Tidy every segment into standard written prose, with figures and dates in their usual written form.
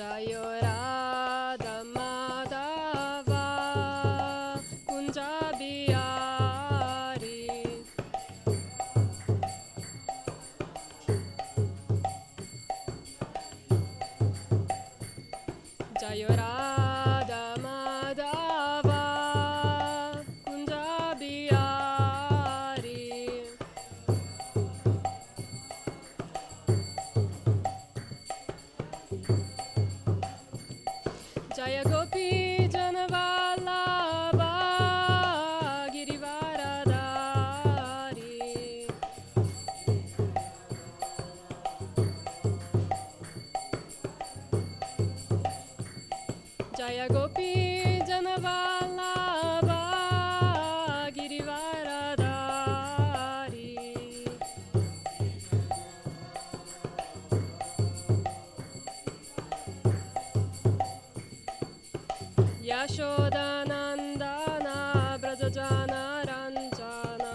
Jayo Radha Madhava Kunja Bihari. Jayo Radha Madhava Kunja Bihari. Jaya Gopi Janavallabha Girivaradari. Jaya Gopi Janavallabha Girivaradari. Yashodanandana Brajajana Ranjana.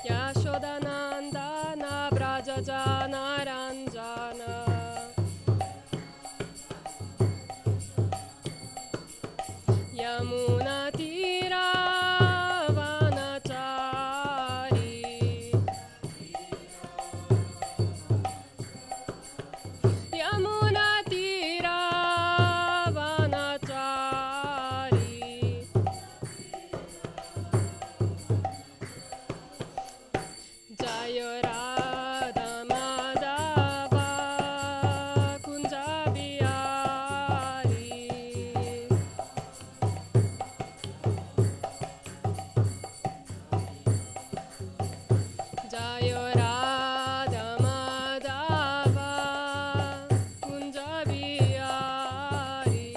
Yashodanandana Brajajana Ranjana. Yamuna Tira Vanachari. Yamuna Tira Vanachari. Jayo Radha Madhava Kunja Bihari. Jayo Radha Madhava Kunja Bihari.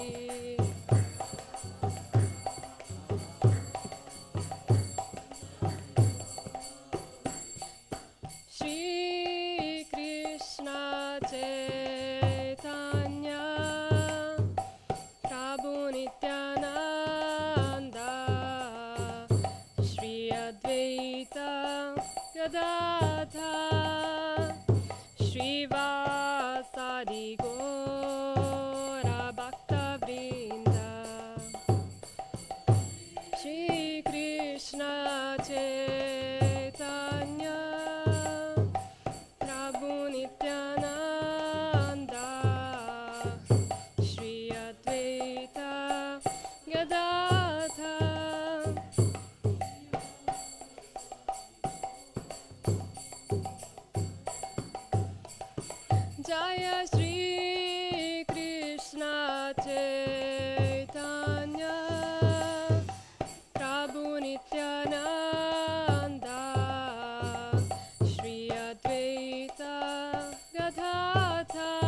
Shri Krishna Chaitanya Prabhu Nityananda Shri Advaita Gadadhar Shri Vasadi Gora Bhakta Vrinda. Shri Krishna Chaitanya Prabhu Nityananda Shri Advaita Gadadhar Jaya Shri Krishna Chaitanya Prabhu Nityananda Shri Advaita Gadadhar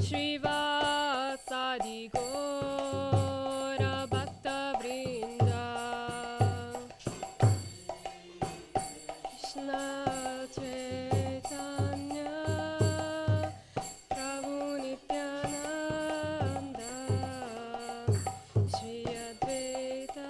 Shri Vasadi Gora Bhakta Vrinda. Krishna Chaitanya Prabhu Nityananda Shri Advaita.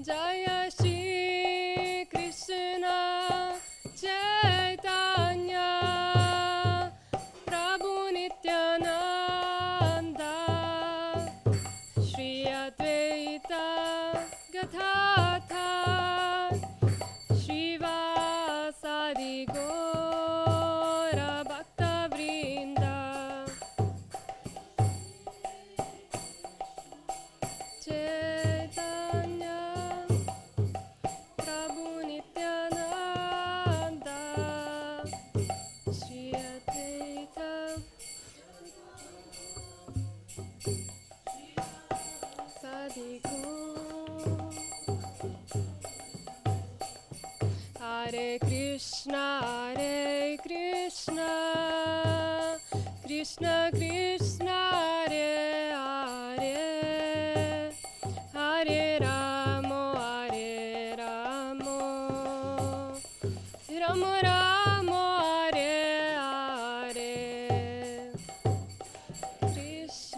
Jaya Shri Krishna Chaitanya Prabhu Nityananda Shri Advaita Gadadhar Shri Vasadi Gora Bhakta Vrinda. Chaitanya Prabhu Nityananda Shri Advaita Sadiko. Hare Krishna Krishna Krishna Hare Hare Hare Ramo Ramo Ramo Hare Hare. Krishna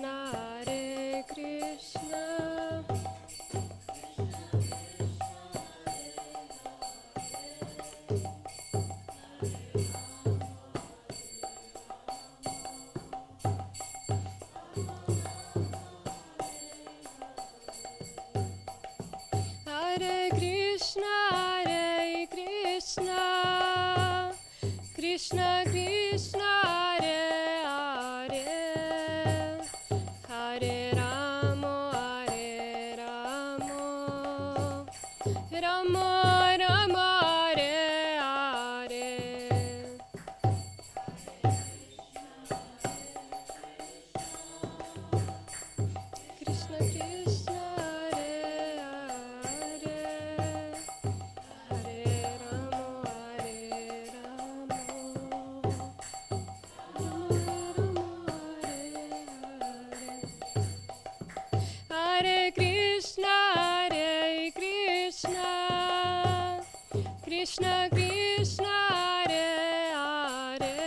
Krishna Krishna Hare Hare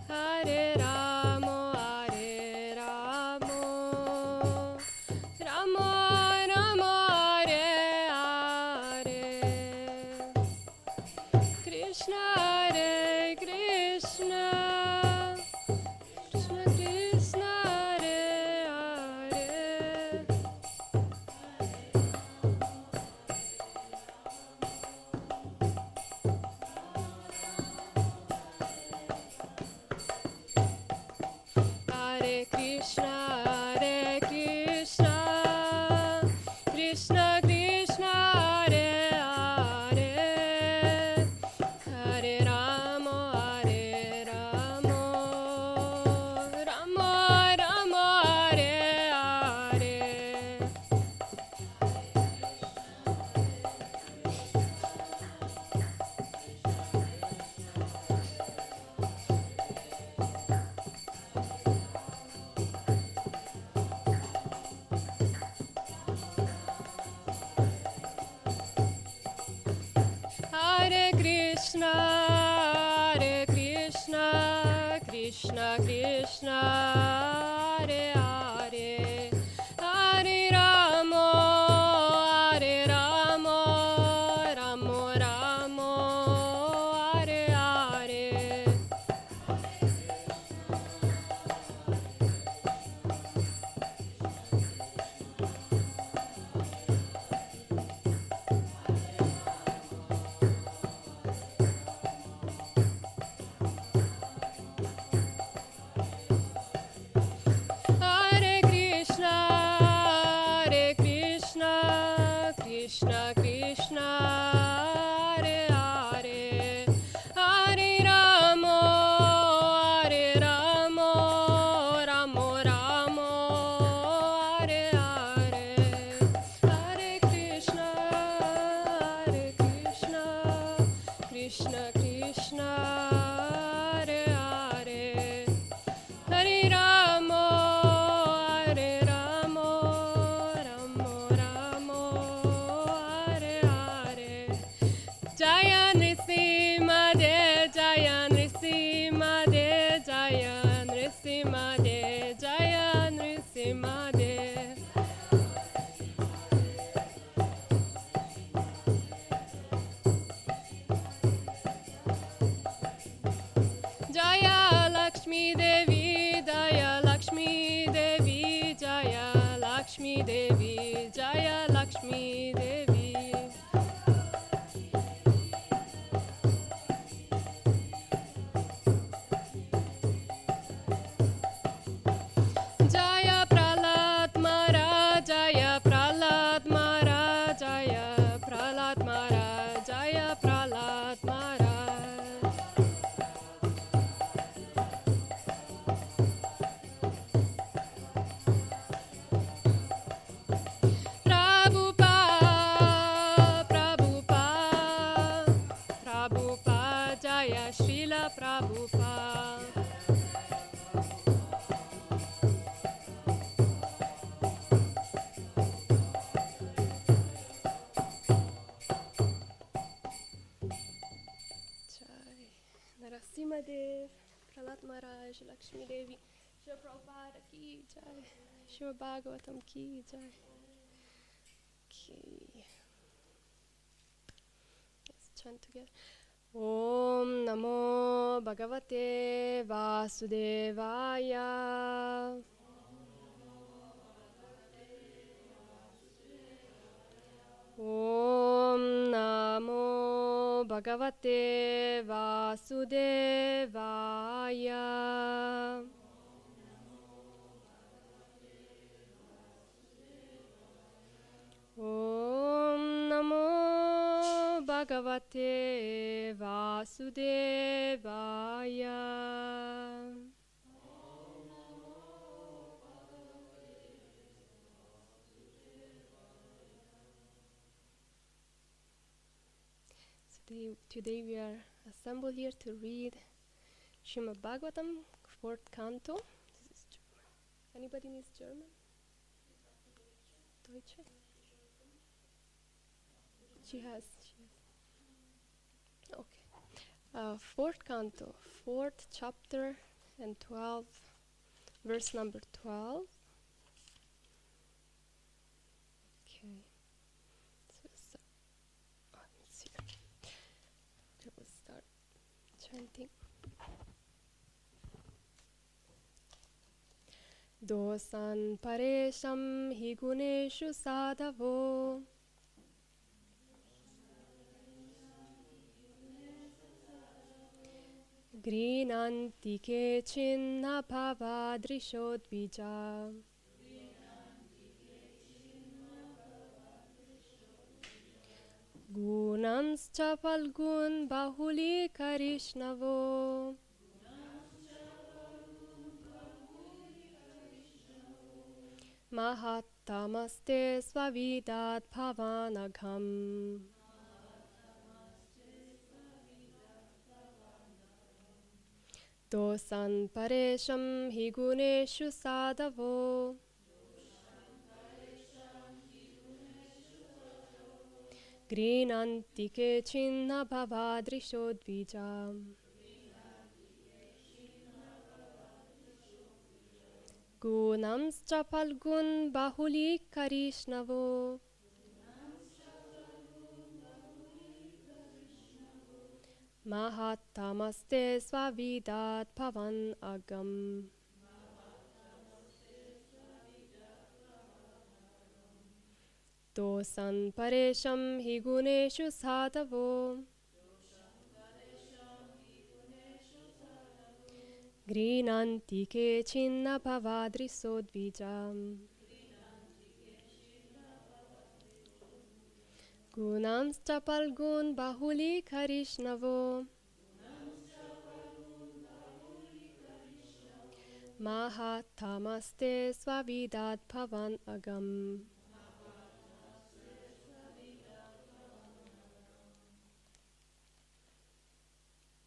Hare Ramo Hare Ramo Ramo Ramo Hare Hare Krishna Hare Krishna Krishna Krishna Hare Hare Hare Krishna Krishna Krishna Hare Hare Hare Ramo Hare Ramo Ramo Ramo Hare Hare Hare Krishna Krishna Krishna Hare Hare Hare Ramo Ramo Ramo Hare Hare Hare Krishna Krishna Krishna Hare Hare Hare Ramo Ramo Ramo Hare Hare Hare Krishna Krishna Krishna Hare Hare Hare Ramo Ramo Ramo Hare Hare Jaya Nrisimade Jaya Nrisimade Jaya Nrisimade Jaya Nrisimade Jaya Lakshmi Devi Jaya Lakshmi Devi Jaya Lakshmi Devi Jaya Lakshmi Devi Jaya Prahlad Maharaj Jaya Prahlad Maharaj Jaya Prahlad Maharaj Jaya Prahlad Maharaj Prabhupada Jaya Srila Prabhupada Jai Narasimha Dev Prahlad Maharaj Lakshmi Devi Shri Prabhupada ki Jai Shri Bhagavatam ki Jai Okay. Let's chant together. Om Namo Bhagavate Vasudevaya. Om Namo Bhagavate Vasudevaya. Om Namo Bhagavate Vasudevaya. Today we are assembled here to read Srimad Bhagavatam, 4th canto. This is German. Anybody needs German? Deutsche? She has. Fourth canto, fourth chapter, and 12, verse number 12. Okay, so let's see. We'll start chanting. Dosan paresham hi guneshu sadhavo grinanti kechinna bhavadrishodvija gunamscha falgun bahuli karishnavo mahattamaste svavidat bhavanagham dosan paresham hi guneshu sadhavo grinanti kechinna bhavadrishodvija gunamscha falgun bahuli karishnavo mahattamaste svavidat bhavan agam dosan paresham hi guneshu sadhavo grinanti kechinna bhavadrisodvijam gunamscha falgun bahuli karishnavo mahattamaste svavidat bhavan agam.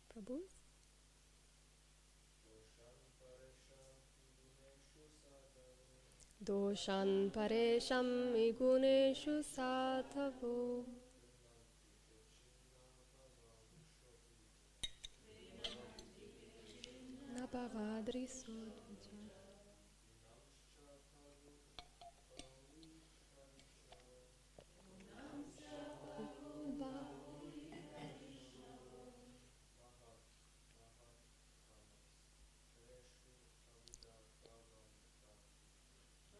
Prabhu? Doshan paresham iguneshu sadhavo nabhavadri sodvija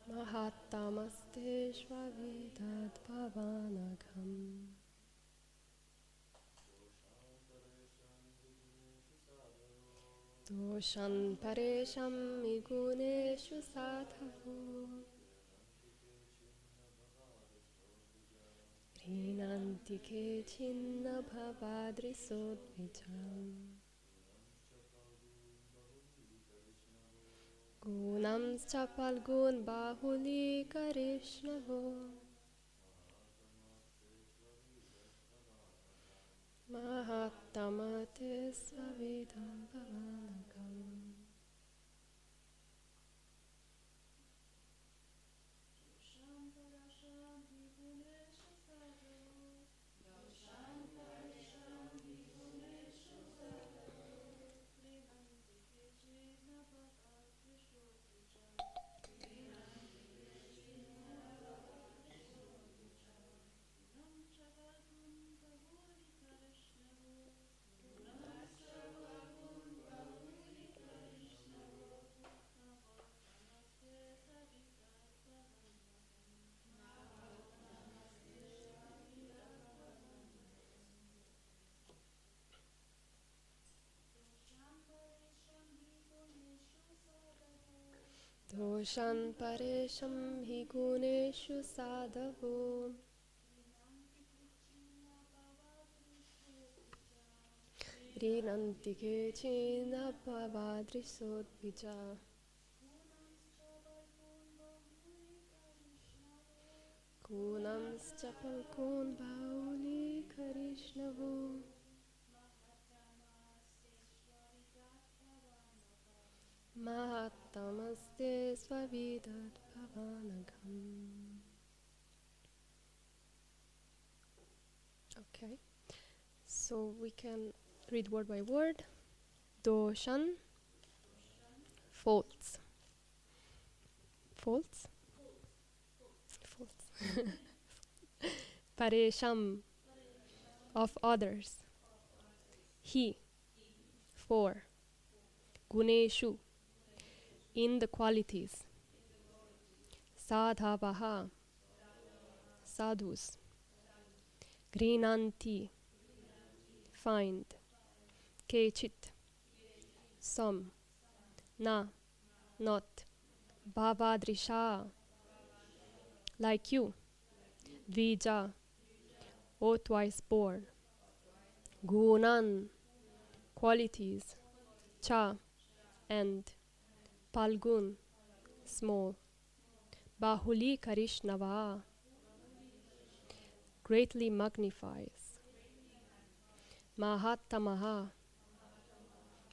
mahattamaste svavidat bhavanagham. Doshan paresham iguneshu sadhavo grinanti kechinna bhavadri sodvijam gunamscha falgun bahuli karishnavo mahattamate svavidam bhavanagam. Doshan paresham hi guneshu sadhavo grinanti kechinna bhavadri sodvija gunamscha falgun bahuli karishnavo mahattamaste svavidat bhavanagam. Okay, so we can read word by word. Doshan, faults. Faults? Faults. Paresham, of others. He, for. Guneshu, in the qualities. Sadhavaha, sadhus. Grinanti, find. Kechit, some. Na, not. Bhavadrisha, like you. Dvija, O twice born. Gunan, qualities. Cha, and. Palgun, small. Bahuli Karishnava, greatly magnifies. Mahatamaha,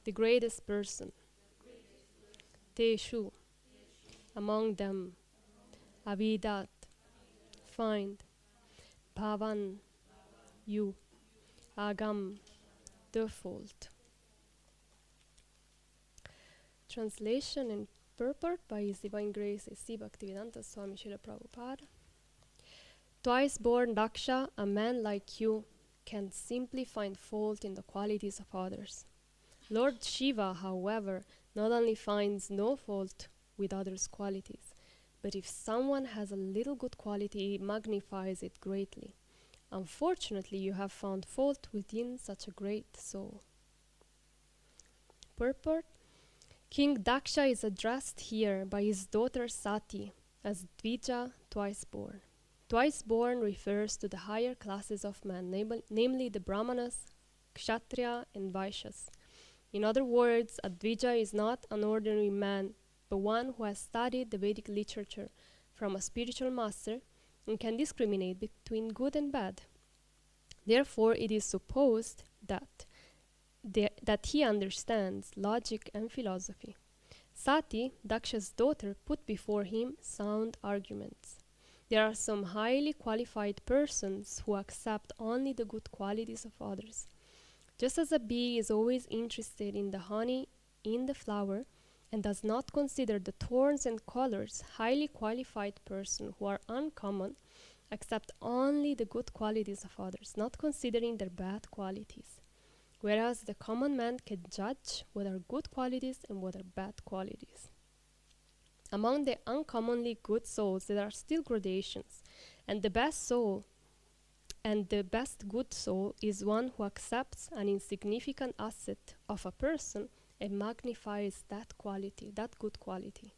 the greatest person. Teshu, among them. Avidat, find. Bhavan, you. Agam, the fault. Translation and purport by His Divine Grace A.C. Bhaktivedanta Swami Srila Prabhupada. Twice born Daksha, a man like you, can simply find fault in the qualities of others. Lord Shiva, however, not only finds no fault with others' qualities, but if someone has a little good quality, he magnifies it greatly. Unfortunately, you have found fault within such a great soul. Purport. King Daksha is addressed here by his daughter Sati as Dvija, twice born. Twice born refers to the higher classes of men, namely the Brahmanas, Kshatriya, and Vaishyas. In other words, a Dvija is not an ordinary man, but one who has studied the Vedic literature from a spiritual master and can discriminate between good and bad. Therefore, it is supposed that he understands logic and philosophy. Sati, Daksha's daughter, put before him sound arguments. There are some highly qualified persons who accept only the good qualities of others. Just as a bee is always interested in the honey in the flower and does not consider the thorns and colors, highly qualified persons who are uncommon accept only the good qualities of others, not considering their bad qualities. Whereas the common man can judge what are good qualities and what are bad qualities. Among the uncommonly good souls, there are still gradations, and the best soul and the best good soul is one who accepts an insignificant asset of a person and magnifies that quality, that good quality.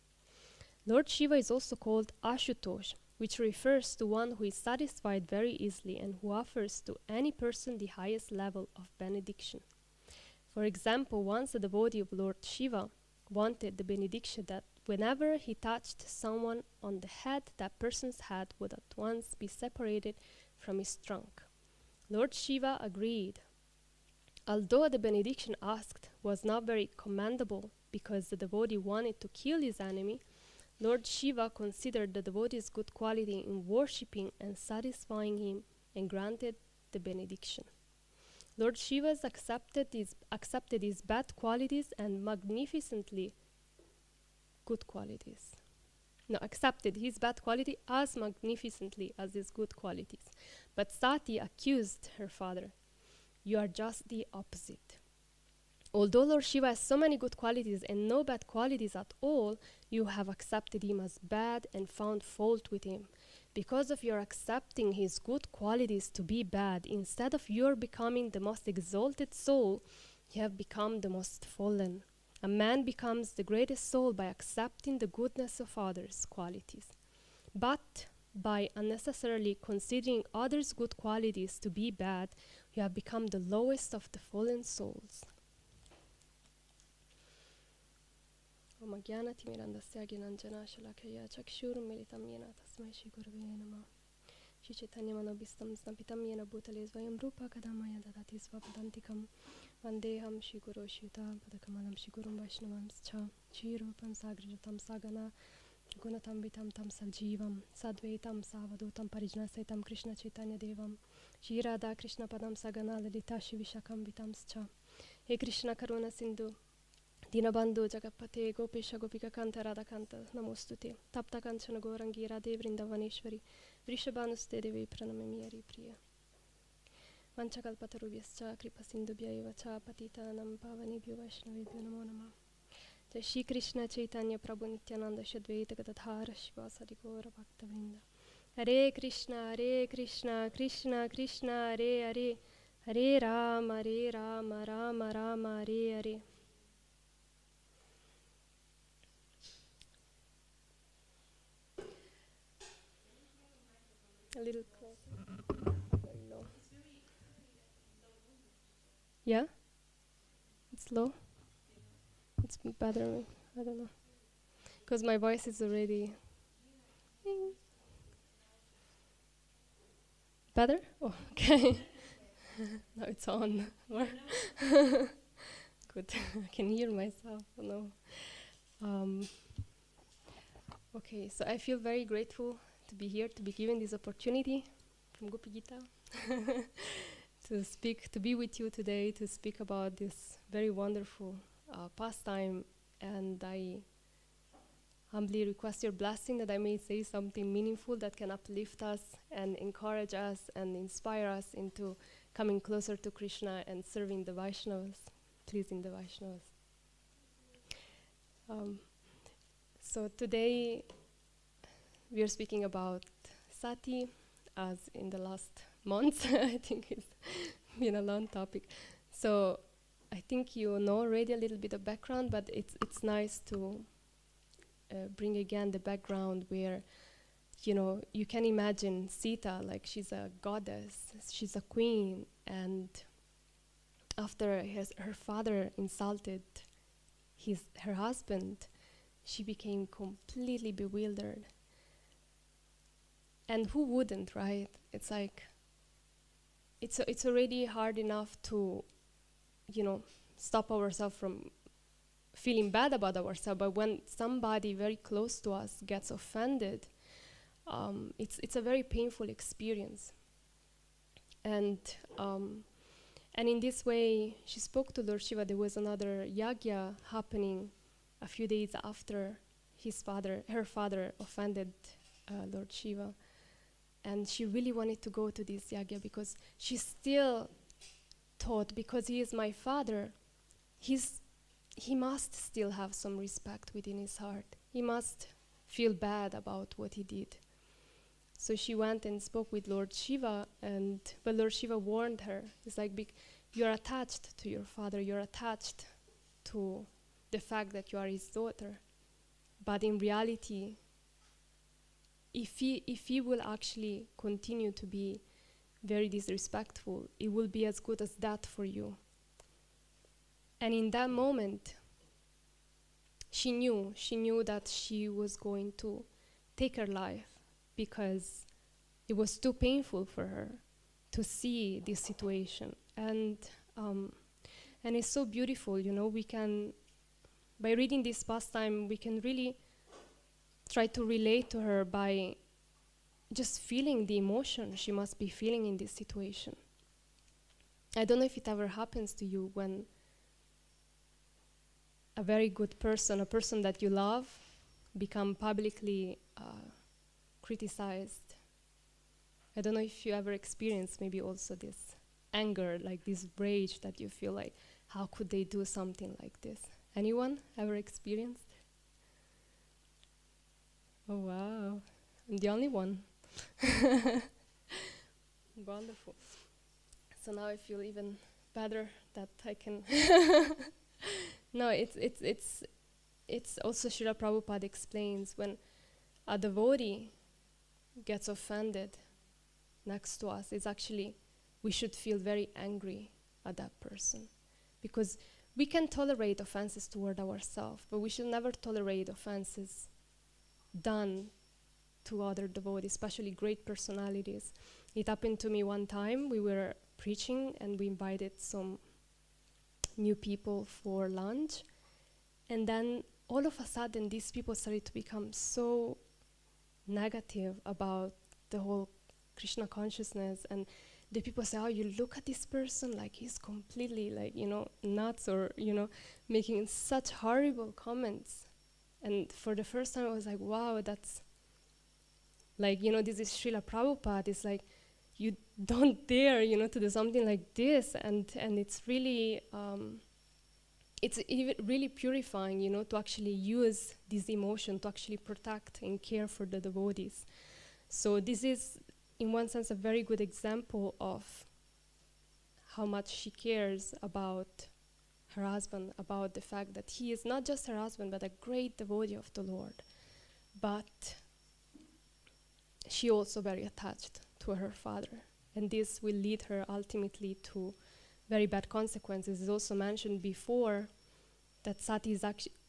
Lord Shiva is also called Ashutosh, which refers to one who is satisfied very easily and who offers to any person the highest level of benediction. For example, once a devotee of Lord Shiva wanted the benediction that whenever he touched someone on the head, that person's head would at once be separated from his trunk. Lord Shiva agreed. Although the benediction asked was not very commendable because the devotee wanted to kill his enemy, Lord Shiva considered the devotee's good quality in worshipping and satisfying him and granted the benediction. Lord Shiva accepted his bad qualities and magnificently good qualities. No, accepted his bad quality as magnificently as his good qualities. But Sati accused her father. You are just the opposite. Although Lord Shiva has so many good qualities and no bad qualities at all, you have accepted him as bad and found fault with him. Because of your accepting his good qualities to be bad, instead of your becoming the most exalted soul, you have become the most fallen. A man becomes the greatest soul by accepting the goodness of others' qualities. But by unnecessarily considering others' good qualities to be bad, you have become the lowest of the fallen souls. Om Ajnanati Mirandasya Gnananjana Shalakaya Chakshurum Militam Yena Tasmai Shri Gurave Namah. Shri Chaitanya Manobhistam Snapitam Yena Bhutale Svayam Rupa Kadamaya Dadati Svapadantikam Vandeham Shri Guru Shita Padakamalam Shri Gurum Vaishnavamscha Shri Rupam Sagrajatam Sagana Gunatam Vitam Tam Saljivam Sadvaitam Savadutam Parijnasaitam Krishna Chaitanya Devam Shri Radha Krishna Padam Sagana Lalita Shri Vishakam Vitamscha He Krishna Karuna Sindhu, Dinabandhu Jagapate, Gopisha Gopika Kanta Radha Kanta, Namostute, Tapta Kanchana Gaurangi Radhe Vrindavaneshwari, Vrishabhanuste Devi Pranamami Hari Priya. Vanchakalpatarubhyascha Kripa Sindhubhya eva cha Patitanam Pavanebhyo Vaishnavebhyo Namo Namah. Jai Shri Krishna Chaitanya Prabhu Nityananda Shadvaita Gadadhara Shivasadi Gaura Bhakta Vrinda. Hare Krishna, Krishna Krishna, Hare Hare, Hare Rama, Rama Rama, Hare Hare. A little closer. Very low. Yeah? It's low? It's better, I don't know. Because my voice is already... Better? Oh, okay. Now it's on. Good. I can hear myself. Oh, no. Okay, so I feel very grateful to be here, to be given this opportunity from Gopi Gita to be with you today, to speak about this very wonderful pastime. And I humbly request your blessing that I may say something meaningful that can uplift us and encourage us and inspire us into coming closer to Krishna and serving the Vaishnavas, pleasing the Vaishnavas. So today we are speaking about sati, as in the last months. I think it's been a long topic. So I think you know already a little bit of background, but it's nice to bring again the background where, you know, you can imagine Sita like she's a goddess, she's a queen, and after her father insulted her husband, she became completely bewildered. And who wouldn't, right? It's like, it's already hard enough to, you know, stop ourselves from feeling bad about ourselves, but when somebody very close to us gets offended, it's a very painful experience. And in this way, she spoke to Lord Shiva. There was another yagya happening a few days after her father offended Lord Shiva. And she really wanted to go to this yagya because she still thought, because he is my father, he must still have some respect within his heart. He must feel bad about what he did. So she went and spoke with Lord Shiva, but Lord Shiva warned her. It's like, you're attached to your father, you're attached to the fact that you are his daughter. But in reality, if he will actually continue to be very disrespectful, it will be as good as that for you. And in that moment, she knew that she was going to take her life because it was too painful for her to see this situation. And it's so beautiful, you know, by reading this pastime, we can really try to relate to her by just feeling the emotion she must be feeling in this situation. I don't know if it ever happens to you when a very good person, a person that you love, become publicly criticized. I don't know if you ever experienced maybe also this anger, like this rage that you feel like, how could they do something like this? Anyone ever experienced? Oh wow, I'm the only one. Wonderful. So now I feel even better that I can. No, it's also Srila Prabhupada explains when a devotee gets offended next to us, it's actually, we should feel very angry at that person. Because we can tolerate offenses toward ourselves, but we should never tolerate offenses done to other devotees, especially great personalities. It happened to me one time. We were preaching and we invited some new people for lunch, and then all of a sudden these people started to become so negative about the whole Krishna consciousness, and the people say, oh, you look at this person, like he's completely like, nuts, or, making such horrible comments. And for the first time I was like, wow, that's like, this is Srila Prabhupada. It's like, you don't dare, to do something like this. And it's really, it's even really purifying, to actually use this emotion to actually protect and care for the devotees. So this is, in one sense, a very good example of how much she cares about her husband, about the fact that he is not just her husband, but a great devotee of the Lord. But she also very attached to her father. And this will lead her ultimately to very bad consequences. It's also mentioned before that Sati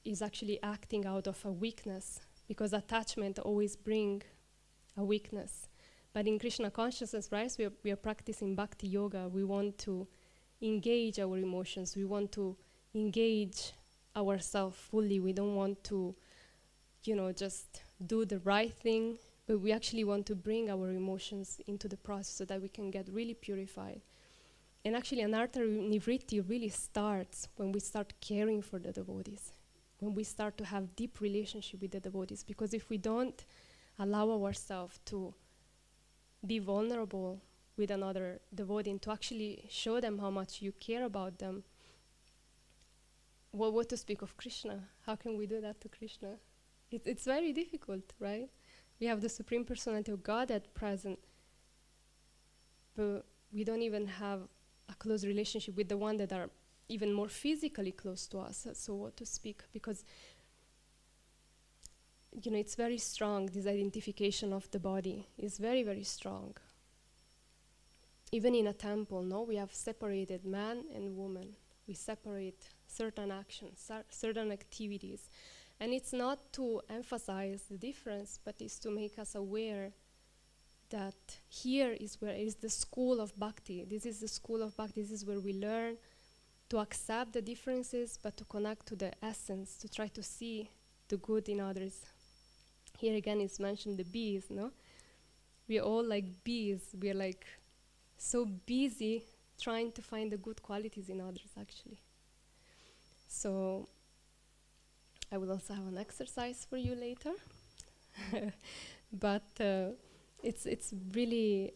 is actually acting out of a weakness, because attachment always brings a weakness. But in Krishna consciousness, right, we are practicing bhakti yoga. We want to engage our emotions. We want to engage ourselves fully. We don't want to, just do the right thing, but we actually want to bring our emotions into the process so that we can get really purified. And actually, anartha nivritti really starts when we start caring for the devotees, when we start to have deep relationship with the devotees. Because if we don't allow ourselves to be vulnerable with another devotee and to actually show them how much you care about them, well, what to speak of Krishna? How can we do that to Krishna? It's very difficult, right? We have the Supreme Personality of Godhead present, but we don't even have a close relationship with the one that are even more physically close to us. So what to speak? Because it's very strong. This identification of the body is very, very strong. Even in a temple, no, we have separated man and woman. We separate certain actions, certain activities. And it's not to emphasize the difference, but it's to make us aware that here is where is the school of bhakti. This is the school of bhakti. This is where we learn to accept the differences, but to connect to the essence, to try to see the good in others. Here again is mentioned the bees, no? We are all like bees. We are like so busy trying to find the good qualities in others, actually. So I will also have an exercise for you later. But it's really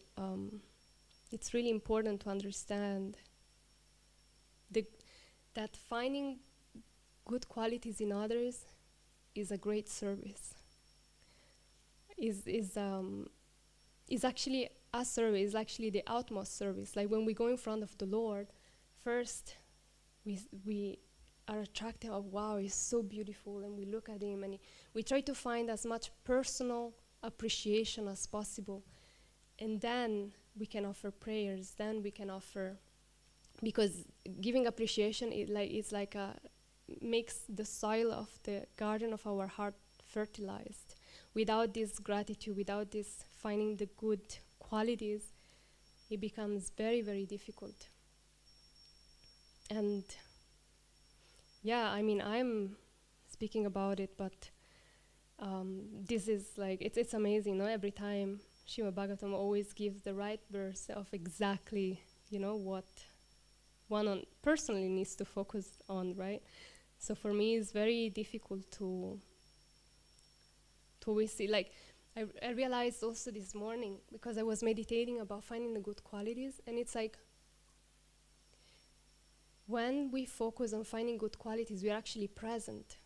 important to understand that finding good qualities in others is a great service. Is actually a service. Is actually the utmost service. Like when we go in front of the Lord, first we are attracted of, wow, he's so beautiful, and we look at him and we try to find as much personal appreciation as possible, and then we can offer prayers, then we can offer, because giving appreciation makes the soil of the garden of our heart fertilized. Without this gratitude, without this finding the good qualities, it becomes very, very difficult. And yeah, I mean, I'm speaking about it, but this is like, it's amazing, no? Every time Srimad Bhagavatam always gives the right verse of exactly, what one personally needs to focus on, right? So for me, it's very difficult to always see, like, I realized also this morning, because I was meditating about finding the good qualities, and it's like, when we focus on finding good qualities, we are actually present.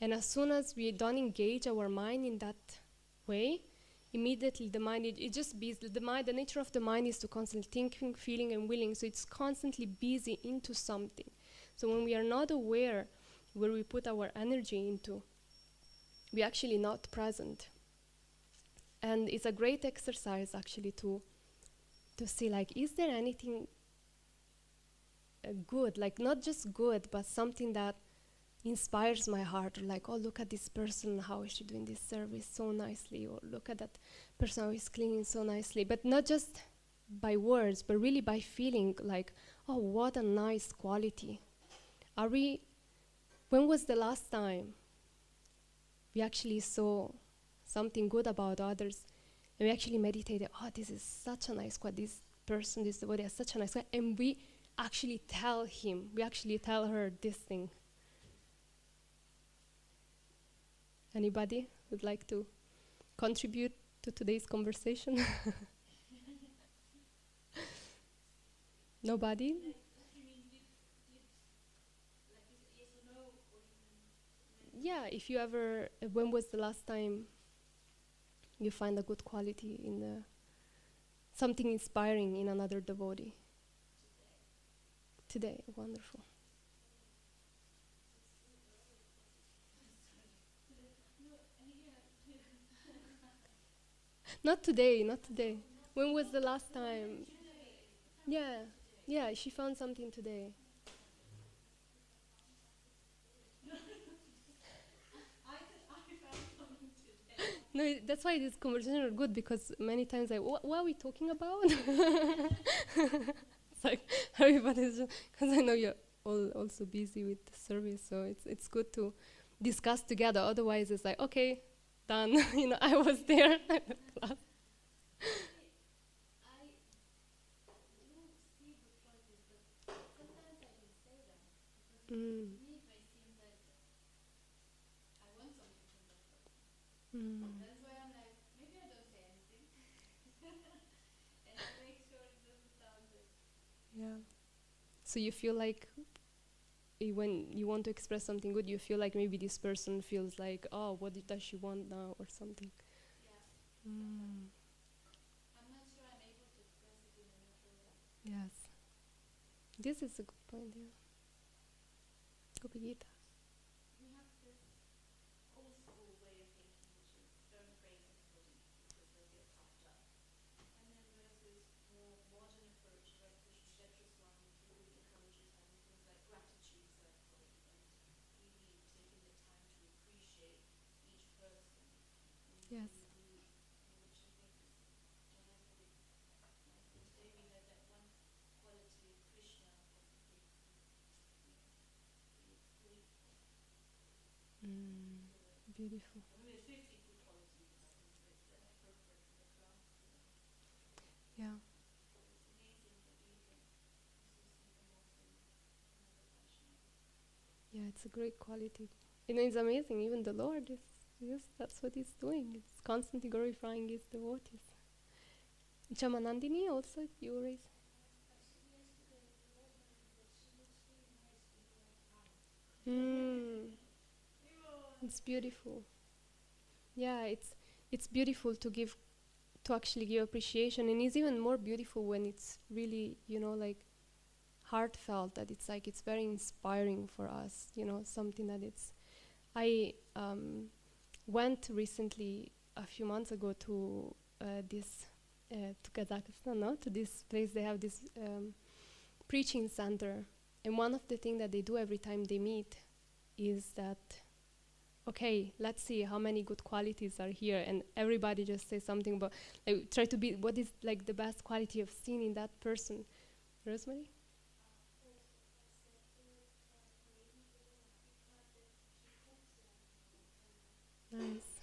And as soon as we don't engage our mind in that way, immediately the mind, it just busy. The nature of the mind is to constantly thinking, feeling, and willing. So it's constantly busy into something. So when we are not aware where we put our energy into, we're actually not present. And it's a great exercise actually to see, like, is there anything good, like not just good, but something that inspires my heart, or like, oh, look at this person, how is she doing this service so nicely, or look at that person who is cleaning so nicely, but not just by words, but really by feeling like, oh, what a nice quality. When was the last time we actually saw something good about others And we actually meditated, oh, this is such a nice quality, this person, this devotee has such a nice quality. And we actually tell her this thing. Anybody would like to contribute to today's conversation? Nobody? Yeah, if you ever, when was the last time you find a good quality in something inspiring in another devotee? Today, wonderful. Not today. When was the last time? Yeah, she found something today. No, that's why these conversations are good, because many times what are we talking about? It's like everybody's just, because I know you're all also busy with the service, so it's good to discuss together. Otherwise, it's like, okay, done. I was there. Mm. Mm. Yeah. So you feel like when you want to express something good, you feel like maybe this person feels like, oh, what does she want now, or something. Mm. Yes. This is a good point, yeah. Gopagita. Yes. Mm. Beautiful. Yeah. Yeah, it's a great quality. It's amazing. Even the Lord is, yes, that's what He's doing. It's constantly glorifying His devotees. Chamanandini also, you raise. Mm. It's beautiful. Yeah, it's beautiful to actually give appreciation, and it's even more beautiful when it's really, like heartfelt, that it's like it's very inspiring for us, something that it's. I went recently a few months ago to this to Kazakhstan, no? To this place. They have this preaching center, and one of the things that they do every time they meet is that, okay, let's see how many good qualities are here, and everybody just says something about, like, try to be what is like the best quality you've seen in that person. Rosemary? Nice.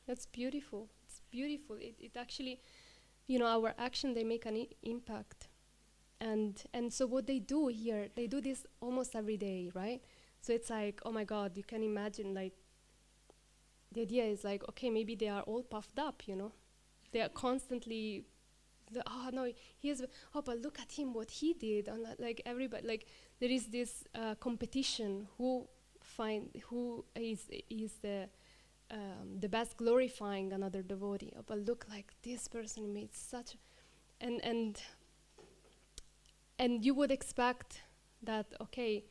That's beautiful. It's beautiful. It actually, our action, they make an impact. And so what they do here, they do this almost every day, right? So it's like, oh my God, you can imagine, like, the idea is like, okay, maybe they are all puffed up, They are constantly, oh no, oh, but look at him, what he did. And like everybody, like, there is this competition who is the best glorifying another devotee. Oh, but look, like this person made such, and you would expect that, okay,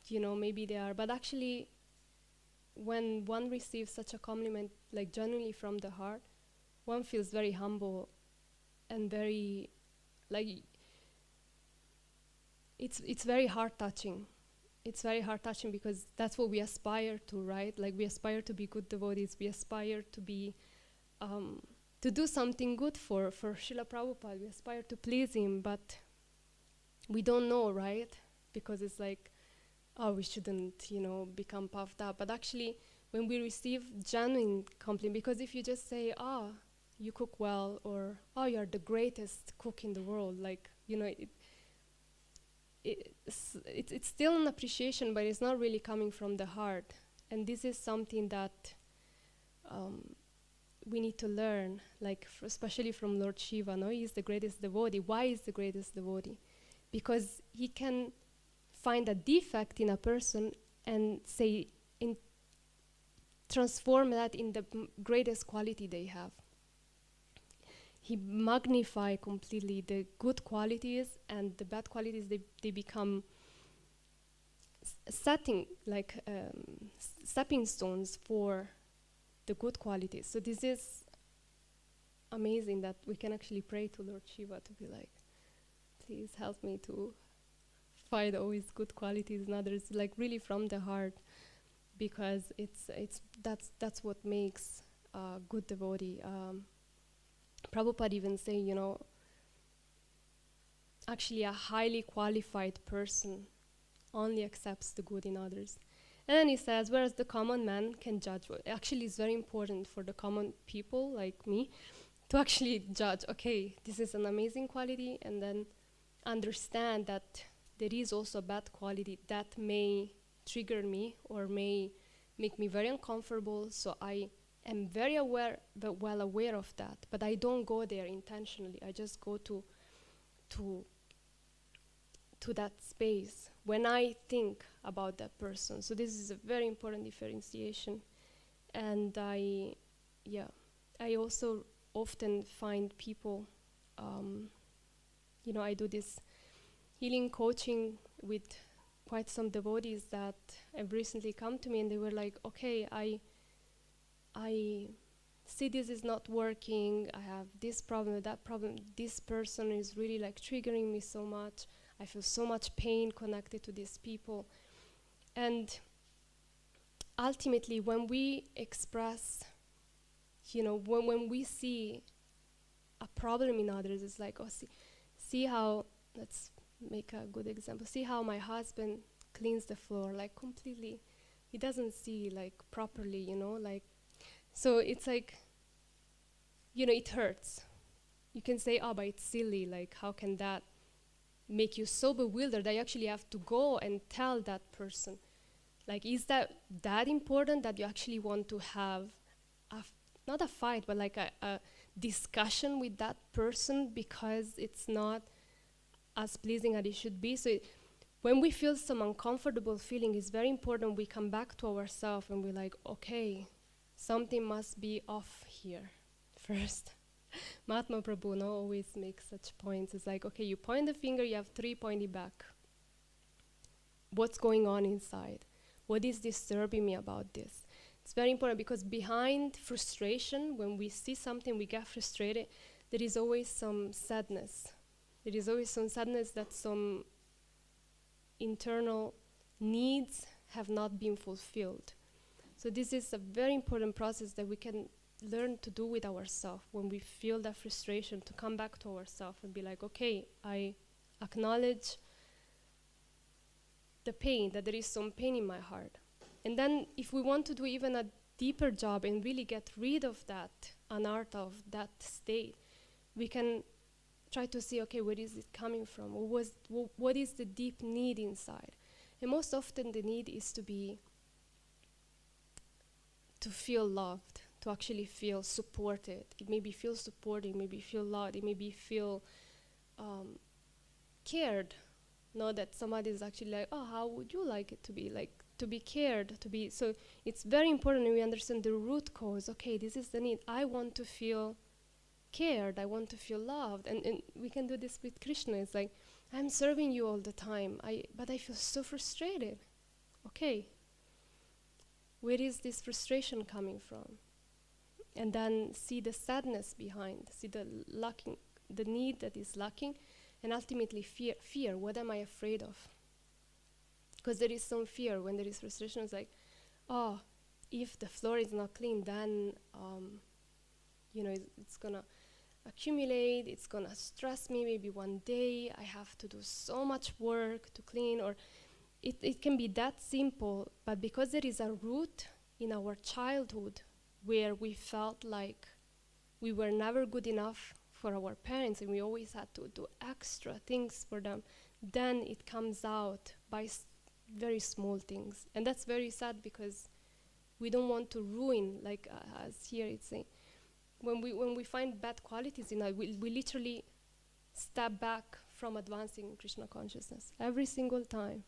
maybe they are, but actually, when one receives such a compliment, like genuinely from the heart, one feels very humble and very, like, it's very heart touching. It's very heart touching because that's what we aspire to, right? Like, we aspire to be good devotees. We aspire to be to do something good for Srila Prabhupada. We aspire to please him, but we don't know, right? Because it's like, oh, we shouldn't, become puffed up. But actually, when we receive genuine compliment, because if you just say, you cook well, or oh, you're the greatest cook in the world. Like, you know, it's still an appreciation, but it's not really coming from the heart. And this is something that we need to learn, like especially from Lord Shiva. No, he's the greatest devotee. Why is the greatest devotee? Because he can find a defect in a person and say, transform that in the greatest quality they have. He magnify completely the good qualities, and the bad qualities, they become stepping stones for the good qualities. So this is amazing that we can actually pray to Lord Shiva to be like, please help me to find always good qualities in others, like really from the heart, because that's what makes a good devotee. Prabhupada even say, you know, actually a highly qualified person only accepts the good in others. And then he says, whereas the common man can judge. Actually, it's very important for the common people like me to actually judge, okay, this is an amazing quality, and then understand that there is also a bad quality that may trigger me or may make me very uncomfortable. So I am very well aware of that, but I don't go there intentionally. I just go to that space when I think about that person. So this is a very important differentiation. And I also often find people, you know, I do this healing coaching with quite some devotees that have recently come to me, and they were like, okay, I see this is not working, I have this problem, that problem, this person is really like triggering me so much, I feel so much pain connected to these people. And ultimately, when we express, you know, when we see a problem in others, it's like, oh, see how, let's make a good example, see how my husband cleans the floor, like completely, he doesn't see like properly, you know, like, so it's like, you know, it hurts. You can say, oh, but it's silly, like how can that make you so bewildered that you actually have to go and tell that person? Like, is that important that you actually want to have not a fight, but like a discussion with that person because it's not as pleasing as it should be? So when we feel some uncomfortable feeling, it's very important we come back to ourselves and we're like, okay, something must be off here first. Mahatma Prabhu always makes such points. It's like, okay, you point the finger, you have 3 pointing back. What's going on inside? What is disturbing me about this? It's very important because behind frustration, when we see something, we get frustrated, there is always some sadness. There is always some sadness that some internal needs have not been fulfilled. So this is a very important process that we can learn to do with ourselves when we feel that frustration, to come back to ourselves and be like, okay, I acknowledge the pain, that there is some pain in my heart. And then if we want to do even a deeper job and really get rid of that anartha, of that state, we can try to see, okay, where is it coming from? What is the deep need inside? And most often the need is to feel loved, to actually feel supported. It may be feel supported, maybe feel loved, it may be feel cared. Know that somebody is actually like, oh, how would you like it to be? Like, to be cared, to be, so it's very important we understand the root cause. Okay, this is the need. I want to feel cared, I want to feel loved. And we can do this with Krishna. It's like, I'm serving you all the time, but I feel so frustrated. Okay, where is this frustration coming from? And then see the sadness behind, see the need that is lacking, and ultimately fear. What am I afraid of? Because there is some fear when there is frustration. It's like, oh, if the floor is not clean, then it's gonna accumulate. It's gonna stress me. Maybe one day I have to do so much work to clean, or it can be that simple. But because there is a root in our childhood where we felt like we were never good enough for our parents and we always had to do extra things for them, then it comes out by very small things. And that's very sad because we don't want to ruin, like as here it's saying, when we find bad qualities in us, we literally step back from advancing Krishna consciousness every single time.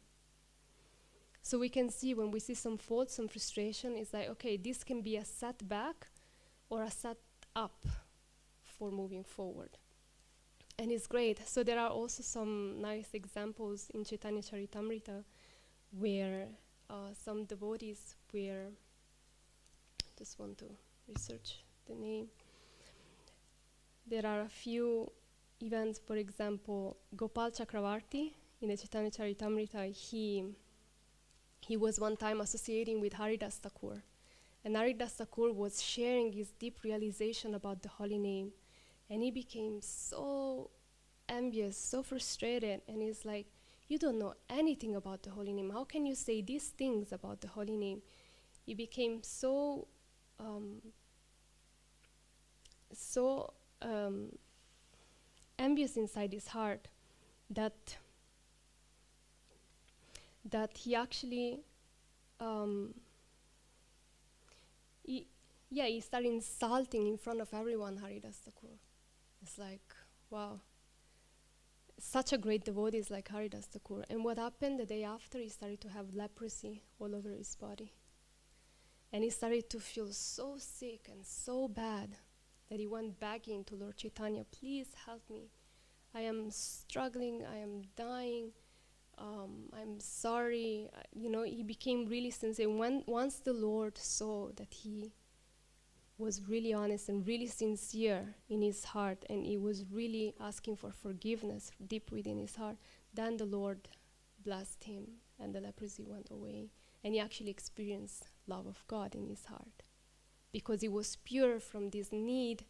So we can see when we see some fault, some frustration, it's like, okay, this can be a setback or a set up for moving forward. And it's great. So there are also some nice examples in Chaitanya Charitamrita where some devotees were, just want to research the name. There are a few events, for example, Gopal Chakravarti in the Chaitanya Charitamrita, he was one time associating with Haridas Thakur. And Haridas Thakur was sharing his deep realization about the holy name. And he became so envious, so frustrated. And he's like, you don't know anything about the holy name. How can you say these things about the holy name? He became so envious inside his heart that he actually he started insulting in front of everyone Haridas Thakur. It's like, wow, such a great devotee is like Haridas Thakur. And what happened the day after, he started to have leprosy all over his body. And he started to feel so sick and so bad that he went begging to Lord Chaitanya, please help me. I am struggling, I am dying, I'm sorry. He became really sincere. Once the Lord saw that he was really honest and really sincere in his heart, and he was really asking for forgiveness deep within his heart, then the Lord blessed him and the leprosy went away. And he actually experienced love of God in his heart because he was pure from this need,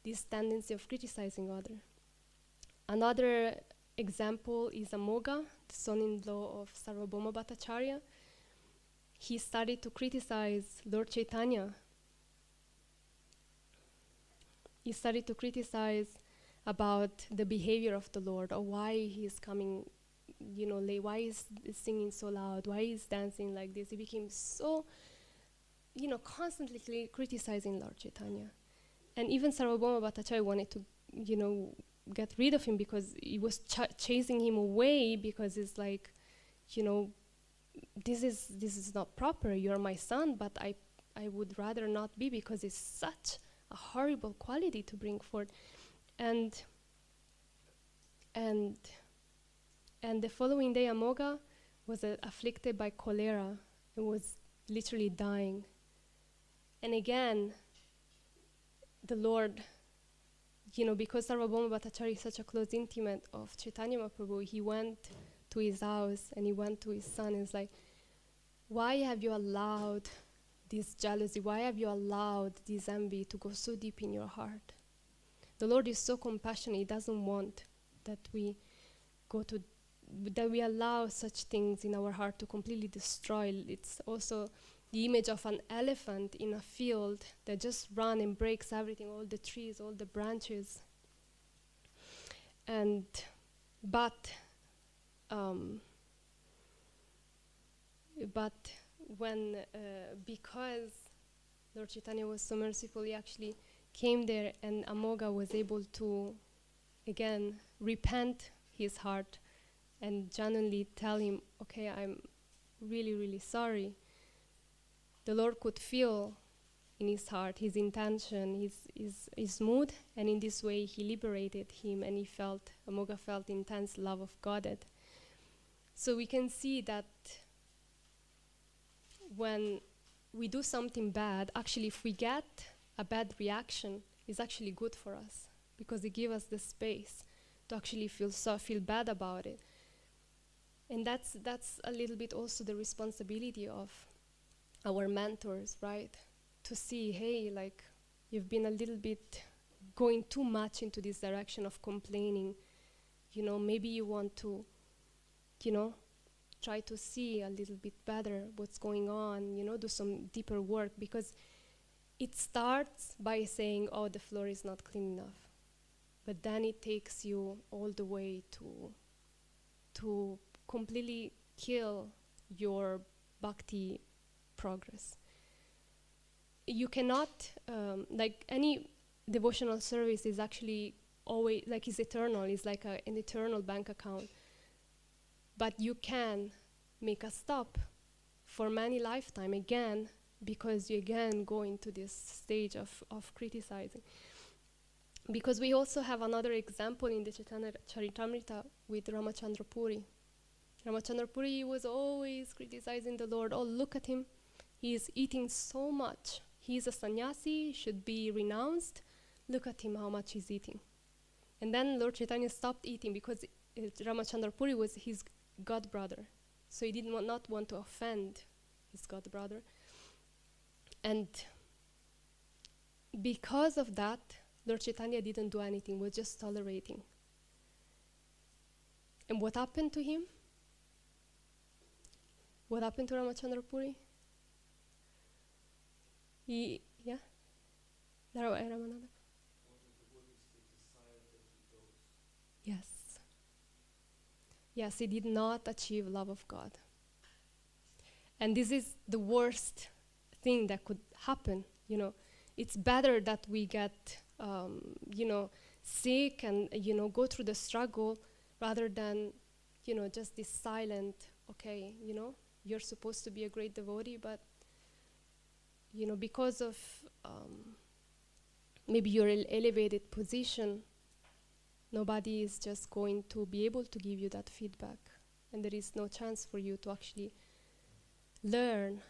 this tendency of criticizing others. Another example is Amoga, the son-in-law of Sarvabhauma Bhattacharya. He started to criticize Lord Chaitanya. He started to criticize about the behavior of the Lord, or why he's coming, late, why he's singing so loud, why he's dancing like this. He became so, constantly criticizing Lord Chaitanya. And even Sarvabhauma Bhattacharya wanted to, get rid of him because he was chasing him away, because it's like, this is not proper. You're my son, but I would rather not be, because it's such a horrible quality to bring forth. And the following day, Amoga was afflicted by cholera and was literally dying. And again, the Lord, because Sarvabhauma Bhattacharya is such a close intimate of Chaitanya Mahaprabhu, he went to his house and he went to his son and was like, why have you allowed this jealousy? Why have you allowed this envy to go so deep in your heart? The Lord is so compassionate. He doesn't want that we allow such things in our heart to completely destroy. It's also the image of an elephant in a field that just runs and breaks everything, all the trees, all the branches. But when, because Lord Chaitanya was so merciful, he actually came there, and Amoga was able to, again, repent his heart and genuinely tell him, okay, I'm really, really sorry. The Lord could feel in his heart his intention, his mood, and in this way he liberated him, and Amoga felt intense love of Godhead. So we can see that when we do something bad, actually if we get a bad reaction, it's actually good for us, because it gives us the space to actually feel bad about it. And that's a little bit also the responsibility of our mentors, right? To see, hey, like, you've been a little bit going too much into this direction of complaining. Maybe you want to, try to see a little bit better what's going on, do some deeper work, because it starts by saying, oh, the floor is not clean enough. But then it takes you all the way to completely kill your bhakti progress. You cannot, like any devotional service is actually always, like is eternal, is like an eternal bank account. But you can make a stop for many lifetime again, because you again go into this stage of criticizing. Because we also have another example in the Chaitanya Charitamrita with Ramachandra Puri. Ramachandra Puri was always criticizing the Lord. Oh, look at him. He is eating so much. He is a sannyasi, should be renounced. Look at him, how much he's eating. And then Lord Chaitanya stopped eating because Ramachandra Puri was his god brother. So he did not want to offend his god brother. And because of that, Lord Chaitanya didn't do anything, was just tolerating. And what happened to him? What happened to Ramachandra Puri? Yeah? Ramananda? Yes. Yes, he did not achieve love of God. And this is the worst thing that could happen, you know. It's better that we get, sick and, go through the struggle rather than, just this silent, okay, you're supposed to be a great devotee, but, because of maybe your elevated position, nobody is just going to be able to give you that feedback. And there is no chance for you to actually learn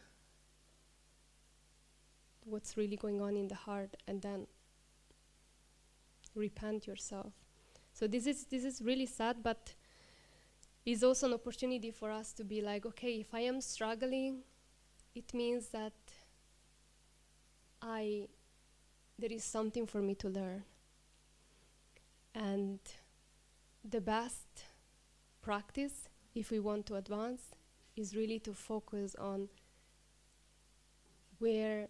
what's really going on in the heart and then repent yourself. So this is really sad, but it's also an opportunity for us to be like, okay, if I am struggling, it means that there is something for me to learn. And the best practice, if we want to advance, is really to focus on where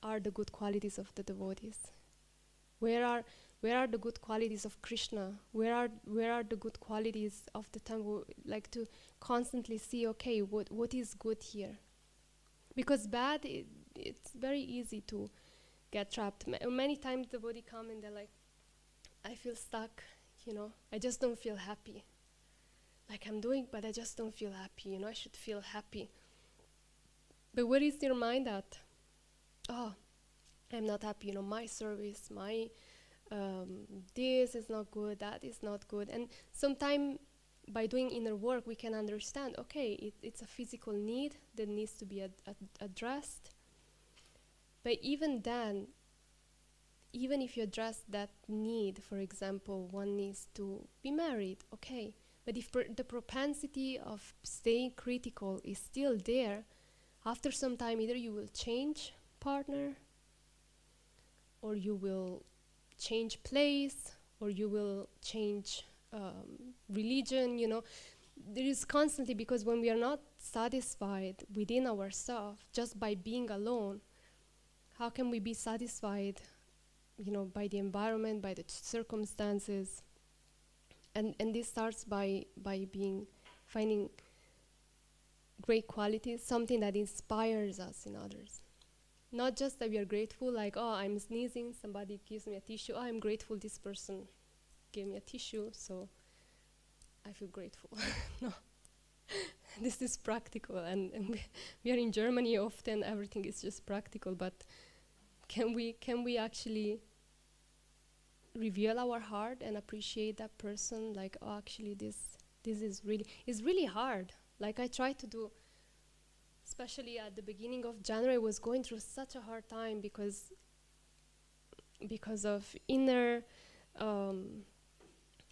are the good qualities of the devotees. Where are the good qualities of Krishna? Where are the good qualities of the temple? Like to constantly see, okay, what is good here? Because bad, it's very easy to get trapped. Many times the devotee come and they're like, I feel stuck, I just don't feel happy. Like I'm doing, but I just don't feel happy, I should feel happy. But where is your mind at? Oh, I'm not happy, my service, my this is not good, that is not good. And sometimes by doing inner work, we can understand, okay, it's a physical need that needs to be addressed. But even then, even if you address that need, for example, one needs to be married, okay. But if the propensity of staying critical is still there, after some time either you will change partner, or you will change place, or you will change religion, There is constantly, because when we are not satisfied within ourselves, just by being alone, how can we be satisfied, by the environment, by the circumstances? And this starts by finding great qualities, something that inspires us in others. Not just that we are grateful, like, oh, I'm sneezing, somebody gives me a tissue, oh, I'm grateful this person gave me a tissue, so I feel grateful. No, this is practical, and we are in Germany, often everything is just practical, but can we actually reveal our heart and appreciate that person, like, oh, actually this is really hard. Like I tried to do, especially at the beginning of January, I was going through such a hard time because of inner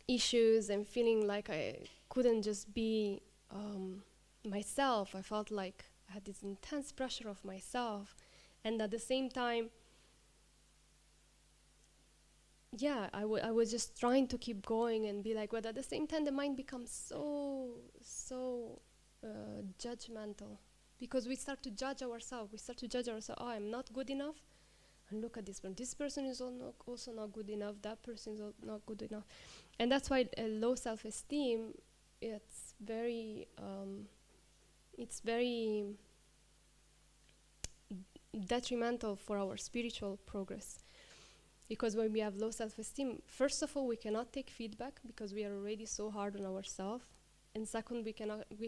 issues and feeling like I couldn't just be myself. I felt like I had this intense pressure of myself, and at the same time, I was just trying to keep going and be like, but at the same time the mind becomes so judgmental, because we start to judge ourselves. Oh, I'm not good enough. And look at this one. This person is also not good enough. That person is not good enough. And that's why low self-esteem, it's very detrimental for our spiritual progress. Because when we have low self-esteem, first of all, we cannot take feedback because we are already so hard on ourselves. And second, we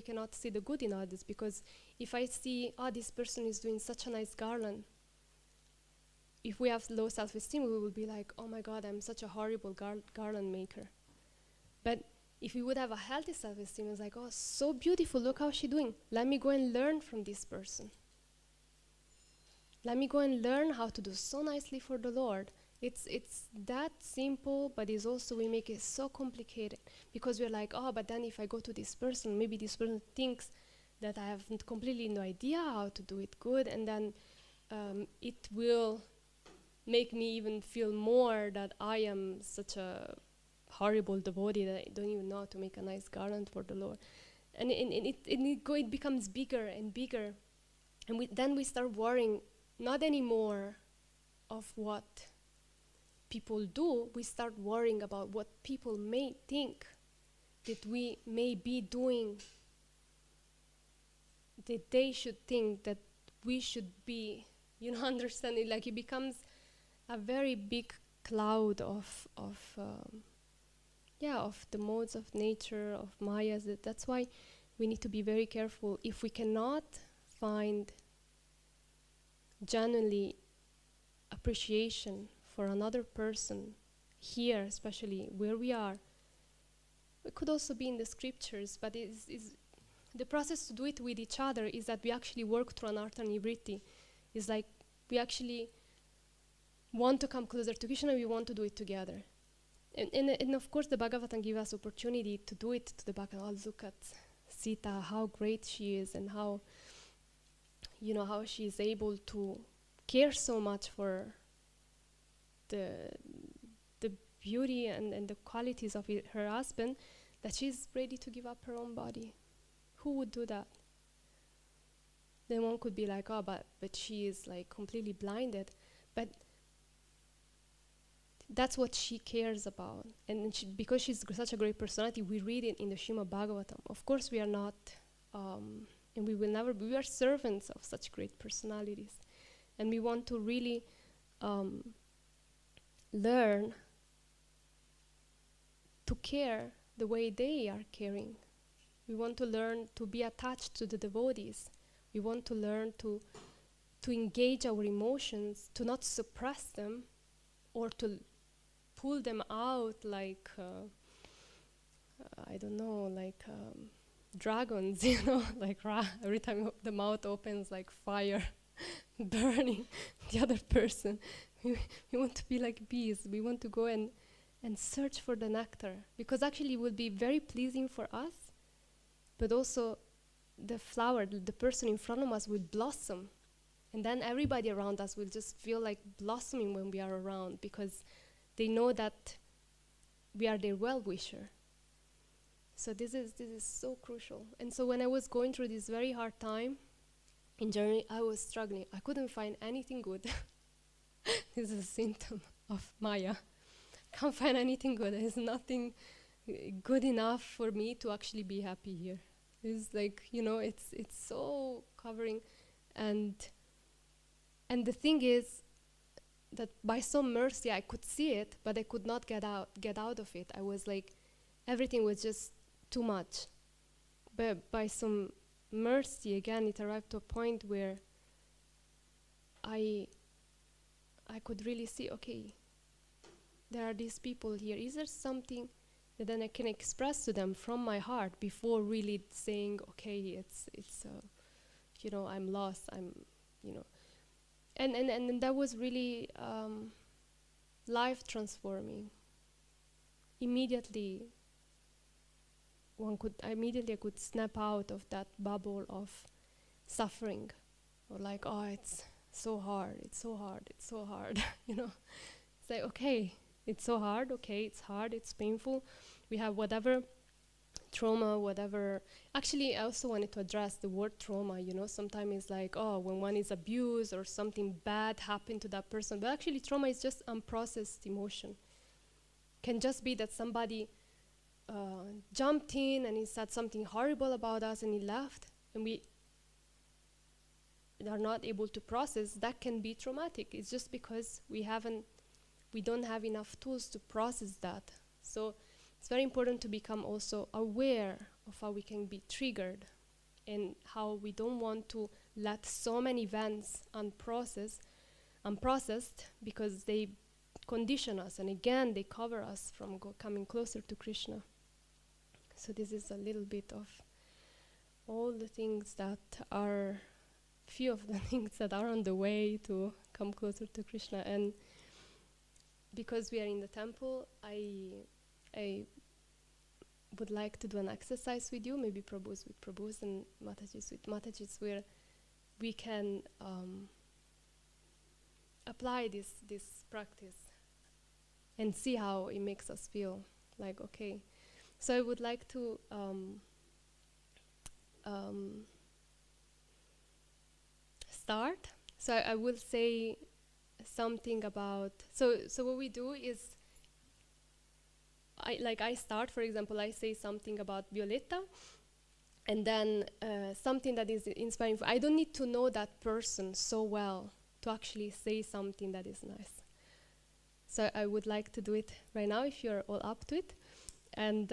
cannot see the good in others, because if I see, this person is doing such a nice garland, if we have low self-esteem, we will be like, oh my God, I'm such a horrible garland maker. But if we would have a healthy self-esteem, it's like, oh, so beautiful, look how she's doing. Let me go and learn from this person. Let me go and learn how to do so nicely for the Lord. It's that simple, but it's also, we make it so complicated, because we're like, oh, but then if I go to this person, maybe this person thinks that I have completely no idea how to do it good, and then it will make me even feel more that I am such a horrible devotee that I don't even know how to make a nice garland for the Lord. And it becomes bigger and bigger. And then we start worrying, not anymore of what people do, we start worrying about what people may think that we may be doing, that they should think that we should be, understanding, like it becomes a very big cloud of the modes of nature, of Mayas. That's why we need to be very careful. If we cannot find genuinely appreciation for another person here, especially where we are, it could also be in the scriptures, but the process to do it with each other is that we actually work through anartha nivritti. It's like we actually want to come closer to Krishna, we want to do it together. And of course the Bhagavatam gives us opportunity to do it to the Bhagavatam. Oh, look at Sita, how great she is, and how she is able to care so much for the beauty and the qualities of her husband, that she's ready to give up her own body. Who would do that? Then one could be like, oh, but she is like completely blinded. But that's what she cares about. And because she's such a great personality, we read it in the Srimad Bhagavatam. Of course we are not, and we will never be, we are servants of such great personalities. And we want to really learn to care the way they are caring. We want to learn to be attached to the devotees. We want to learn to engage our emotions, to not suppress them or to pull them out like, I don't know, like dragons, like every time the mouth opens, like fire burning the other person. We want to be like bees. We want to go and search for the nectar, because actually it will be very pleasing for us, but also the flower, the person in front of us will blossom, and then everybody around us will just feel like blossoming when we are around, because they know that we are their well-wisher. So this is so crucial. And so when I was going through this very hard time in Germany, I was struggling. I couldn't find anything good. This is a symptom of Maya. Can't find anything good. There's nothing good enough for me to actually be happy here. It's like, it's so covering. And the thing is that by some mercy I could see it, but I could not get out of it. I was like, everything was just too much. But by some mercy, again, it arrived to a point where I could really see, okay, there are these people here. Is there something that then I can express to them from my heart before really saying, okay, it's I'm lost, and that was really life transforming. Immediately I could snap out of that bubble of suffering, or like, oh, it's so hard, it's hard, It's like, okay, it's so hard, okay, it's hard, it's painful. We have whatever trauma, whatever. Actually, I also wanted to address the word trauma. Sometimes it's like, oh, when one is abused or something bad happened to that person. But actually, trauma is just unprocessed emotion. Can just be that somebody jumped in and he said something horrible about us and he left, and we are not able to process. That can be traumatic. It's just because we don't have enough tools to process that. So it's very important to become also aware of how we can be triggered and how we don't want to let so many events unprocessed because they condition us, and again they cover us from coming closer to Krishna. So this is a little bit of all the things that are, few of the things that are on the way to come closer to Krishna. And because we are in the temple, I would like to do an exercise with you, maybe Prabhu's with Prabhu's and Mataji's with Mataji's, where we can apply this practice and see how it makes us feel. Like, okay, so I would like to start. So I will say something about, so what we do is, I start, for example, I say something about Violetta, and then something that is inspiring. I don't need to know that person so well to actually say something that is nice. So I would like to do it right now, if you're all up to it. And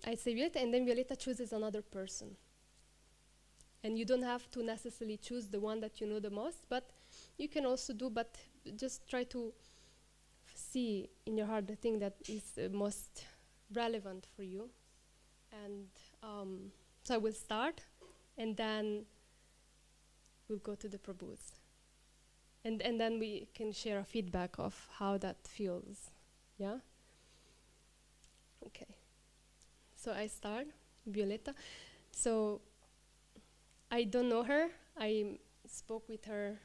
I say Violetta, and then Violetta chooses another person. And you don't have to necessarily choose the one that you know the most, but you can also do, but just try to see in your heart the thing that is most relevant for you. And so I will start, and then we'll go to the Prabhus. And then we can share a feedback of how that feels. Yeah? Okay. So I start, Violetta. So I don't know her. I spoke with her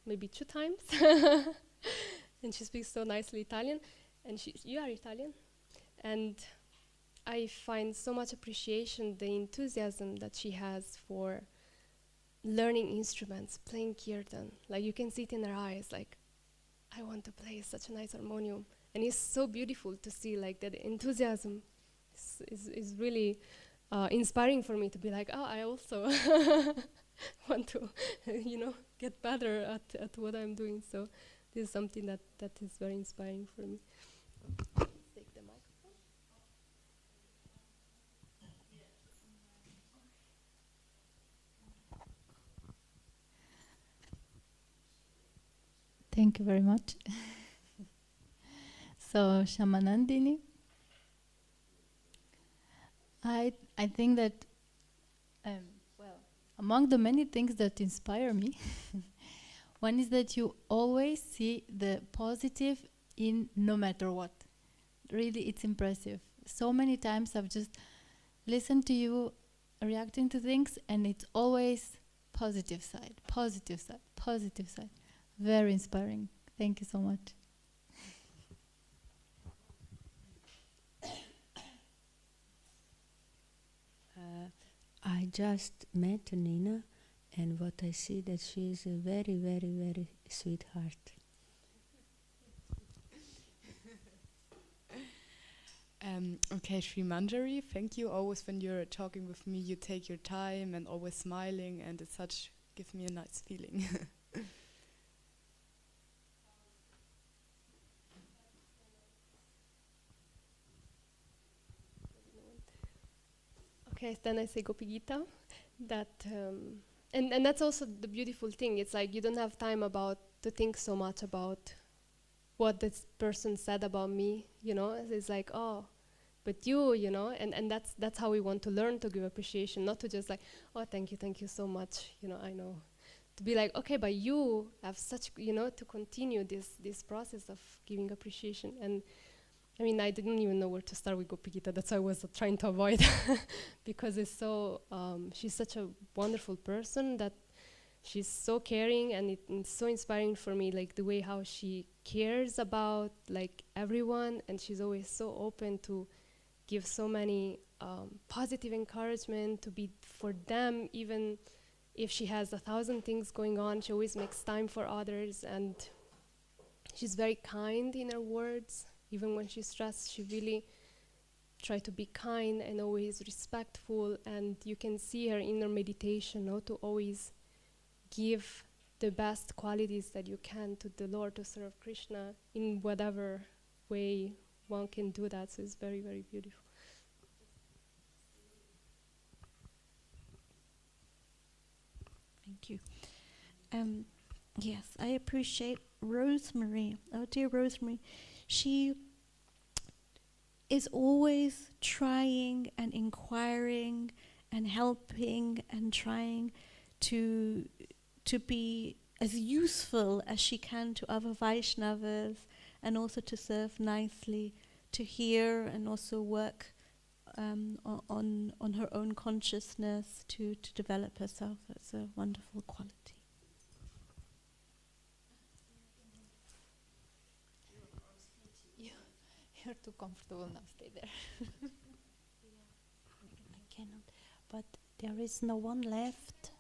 maybe 2 times. And she speaks so nicely Italian. And you are Italian. And I find so much appreciation, the enthusiasm that she has for learning instruments, playing kirtan. Like, you can see it in her eyes, like, I want to play such a nice harmonium. And it's so beautiful to see, like, that enthusiasm is really inspiring for me to be like, oh, I also want to, get better at what I'm doing. So this is something that is very inspiring for me. Take the microphone. Thank you very much. So, Shamanandini, I think that, among the many things that inspire me, one is that you always see the positive in no matter what. Really, it's impressive. So many times I've just listened to you reacting to things, and it's always positive side, positive side, positive side. Very inspiring. Thank you so much. I just met Nina, and what I see that she is a very, very, very sweetheart. Okay, Sri Manjari, thank you. Always when you're talking with me, you take your time and always smiling, and it's such, gives me a nice feeling. Okay, then I say Gopi Gita. That and that's also the beautiful thing. It's like you don't have time to think so much about what this person said about me. It's like, oh, but you, and that's how we want to learn to give appreciation, not to just like, oh, thank you so much. I know. To be like, okay, but you have such, to continue this process of giving appreciation. And I mean, I didn't even know where to start with Gopi Gita. That's why I was trying to avoid, because it's so, she's such a wonderful person that she's so caring, and it's so inspiring for me, like the way how she cares about like everyone, and she's always so open to give so many positive encouragement to be for them. Even if she has 1,000 things going on, she always makes time for others, and she's very kind in her words. Even when she's stressed, she really tries to be kind and always respectful, and you can see her in her meditation, to always give the best qualities that you can to the Lord, to serve Krishna in whatever way one can do that. So it's very, very beautiful. Thank you. Yes, I appreciate Rosemary. Oh, dear Rosemary. She is always trying and inquiring and helping and trying to be as useful as she can to other Vaishnavas, and also to serve nicely, to hear and also work on her own consciousness to develop herself. That's a wonderful quality. You're too comfortable now, stay there. I cannot, but there is no one left.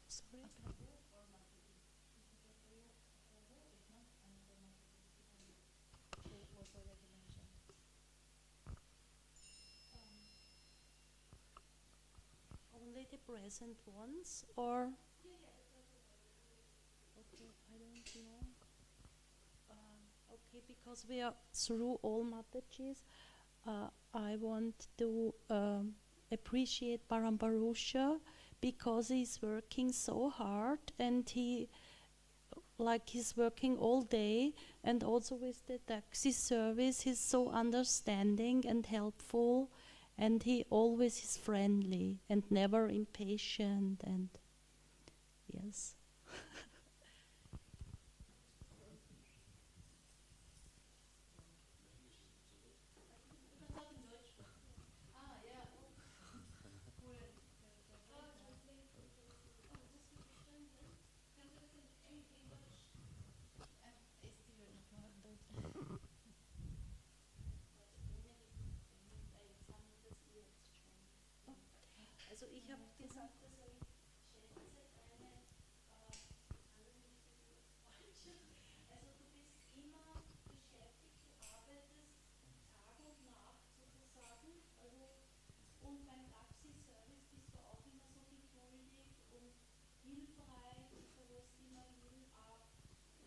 Sorry. Only the present ones, or? Okay, I don't know. Okay, because we are through all Mataji's, I want to appreciate Paramparusha, because he's working so hard, and he's working all day, and also with the taxi service he's so understanding and helpful, and he always is friendly and never impatient, and yes. Also ich habe gesagt, dass ich schätze deine also du bist immer beschäftigt, du arbeitest Tag und Nacht sozusagen, also und beim Taxi-Service bist du auch immer so geduldig und hilfreich, du holst immer jeden ab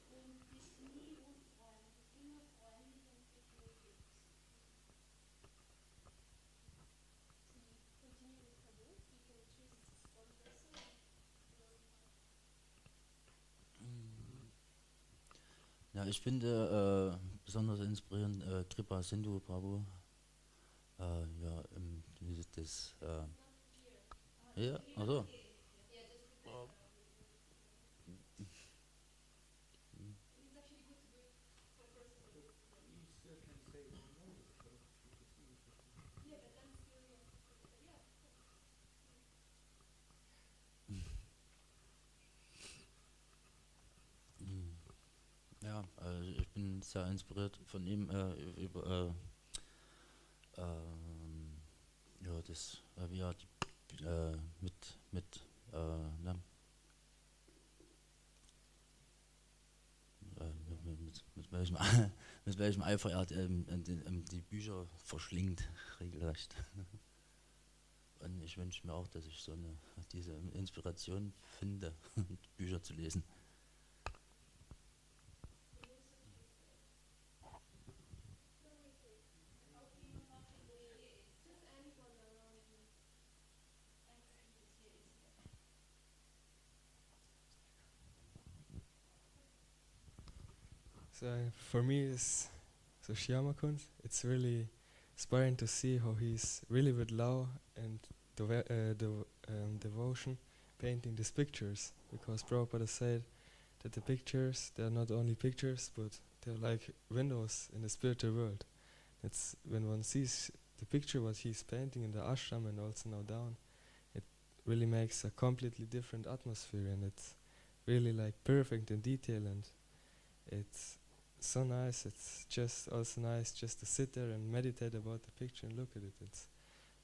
und bist nie unfreundlich, immer freundlich und geduldig. Ja, ich finde besonders inspirierend Kripa Sindhu Prabhu. Ja, das. Ja, also. Ja, ich bin sehr inspiriert von ihm über ja, das, wie er ne, mit welchem mit welchem Eifer er die Bücher verschlingt regelrecht. Und ich wünsche mir auch, dass ich diese Inspiration finde, Bücher zu lesen. So for me, it's so Shyama-kun. It's really inspiring to see how he's really with love and devotion painting these pictures. Because Prabhupada said that the pictures, they're not only pictures, but they're like windows in the spiritual world. It's when one sees the picture what he's painting in the ashram and also now down, it really makes a completely different atmosphere, and it's really like perfect in detail, and it's so nice. It's just also nice just to sit there and meditate about the picture and look at it. It's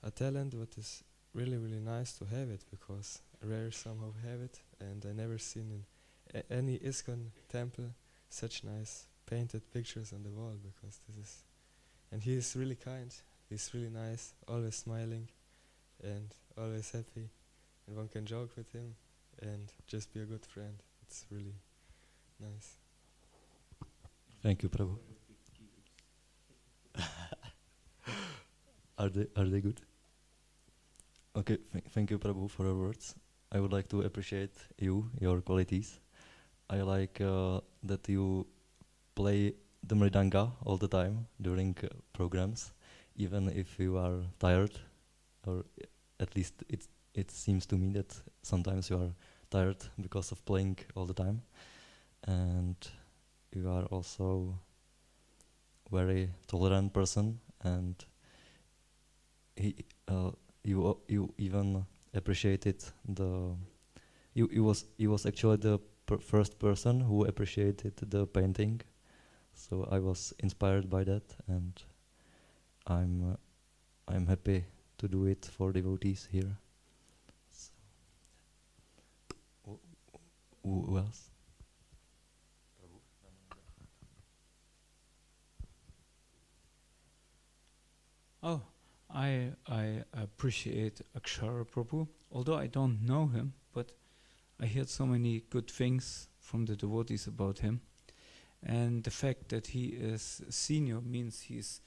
a talent what is really, really nice to have it, because rare somehow have it, and I never seen in any ISKCON temple such nice painted pictures on the wall, because this is, and he is really kind, he's really nice, always smiling and always happy, and one can joke with him and just be a good friend. It's really nice. Thank you, Prabhu. Are they good? Okay, thank you, Prabhu, for your words. I would like to appreciate your qualities. I like that you play the mridanga all the time during programs, even if you are tired, or at least it seems to me that sometimes you are tired because of playing all the time. And you are also very tolerant person, and you even appreciated he was actually the first person who appreciated the painting, so I was inspired by that, and I'm happy to do it for devotees here. So, who else? Oh, I appreciate Akshara Prabhu, although I don't know him, but I heard so many good things from the devotees about him. And the fact that he is senior means he's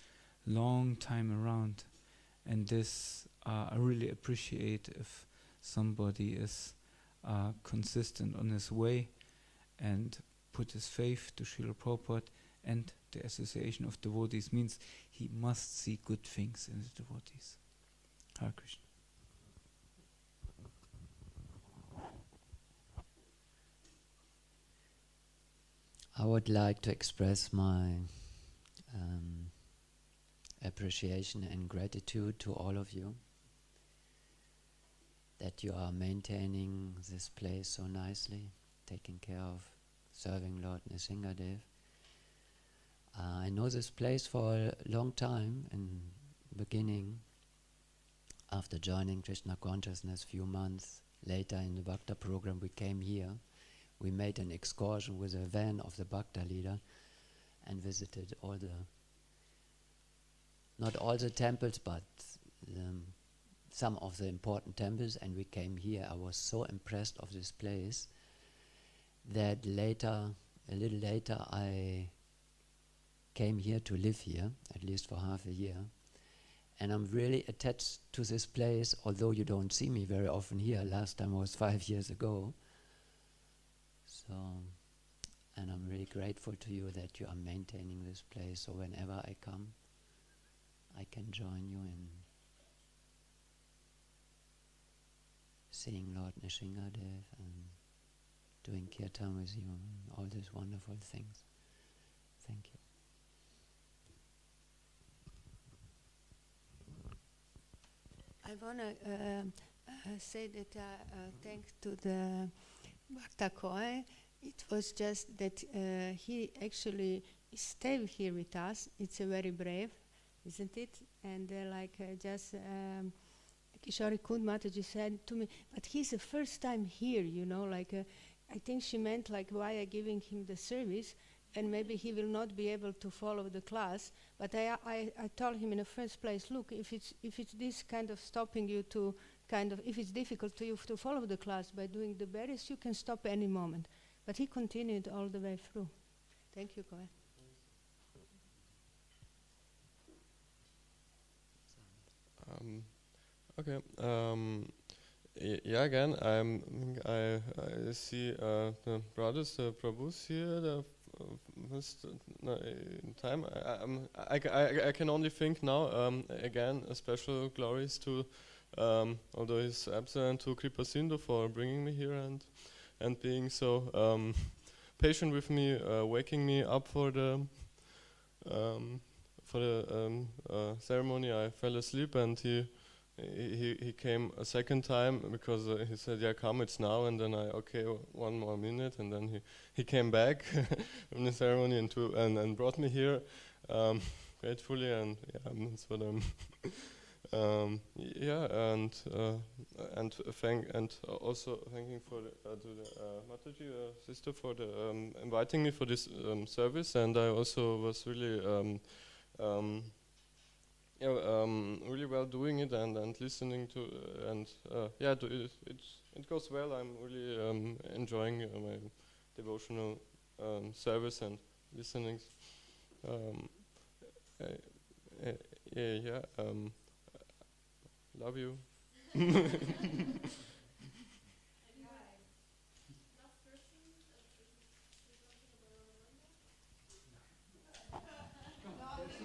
long time around. And this I really appreciate if somebody is consistent on his way and put his faith to Srila Prabhupada, and the association of devotees means he must see good things in the devotees. Hare Krishna. I would like to express my appreciation and gratitude to all of you that you are maintaining this place so nicely, taking care of serving Lord Nrsingadev. I know this place for a long time. In the beginning, after joining Krishna consciousness, few months later in the Bhakta program, we came here. We made an excursion with a van of the Bhakta leader and visited not all the temples, but some of the important temples, and we came here. I was so impressed of this place that a little later, I came here to live here, at least for half a year. And I'm really attached to this place, although you don't see me very often here. Last time was 5 years ago. So, and I'm really grateful to you that you are maintaining this place, so whenever I come, I can join you in seeing Lord Nrsingadev and doing kirtan with you and all these wonderful things. Thank you. I want to say that thanks to the Bhakta Koi, it was just that he actually stayed here with us. It's very brave, isn't it? And Kishori Kund Mataji said to me, but he's the first time here, I think she meant why are giving him the service, and maybe he will not be able to follow the class. But I told him in the first place, look, if it's this kind of stopping you to if it's difficult to you to follow the class by doing the berries, you can stop any moment. But he continued all the way through. Thank you, Koe. Okay. Yeah, again, I see the brothers, the Prabhus here. The first time I can only think now. Again, a special glories to, although he's absent, to Kripa Sindhu for bringing me here and being so patient with me, waking me up for the ceremony. I fell asleep and he he came a second time because he said, yeah, come, it's now. And then okay, one more minute. And then he came back from the ceremony and brought me here gratefully. And yeah, that's what I'm. Also thanking for to the Mataji sister for the inviting me for this service. And I also was really. Really well doing it and listening to it goes well. I'm really enjoying my devotional service and listening. Love you.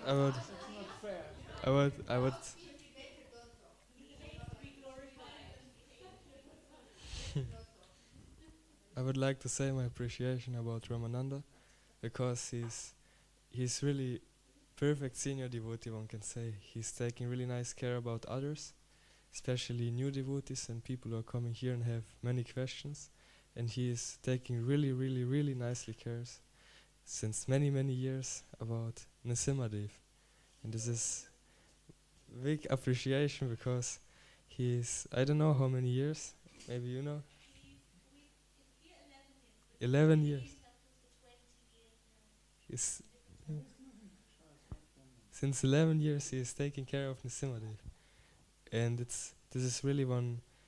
I would. I would like to say my appreciation about Ramananda, because he's really perfect senior devotee, one can say. He's taking really nice care about others, especially new devotees and people who are coming here and have many questions. And he is taking really, really, really nicely cares since many, many years about Nrsimhadev. And this is big appreciation, because he is, I don't know how many years, maybe you know? 11 years. Since 11 years he is taking care of Nrsimhadev. And this is really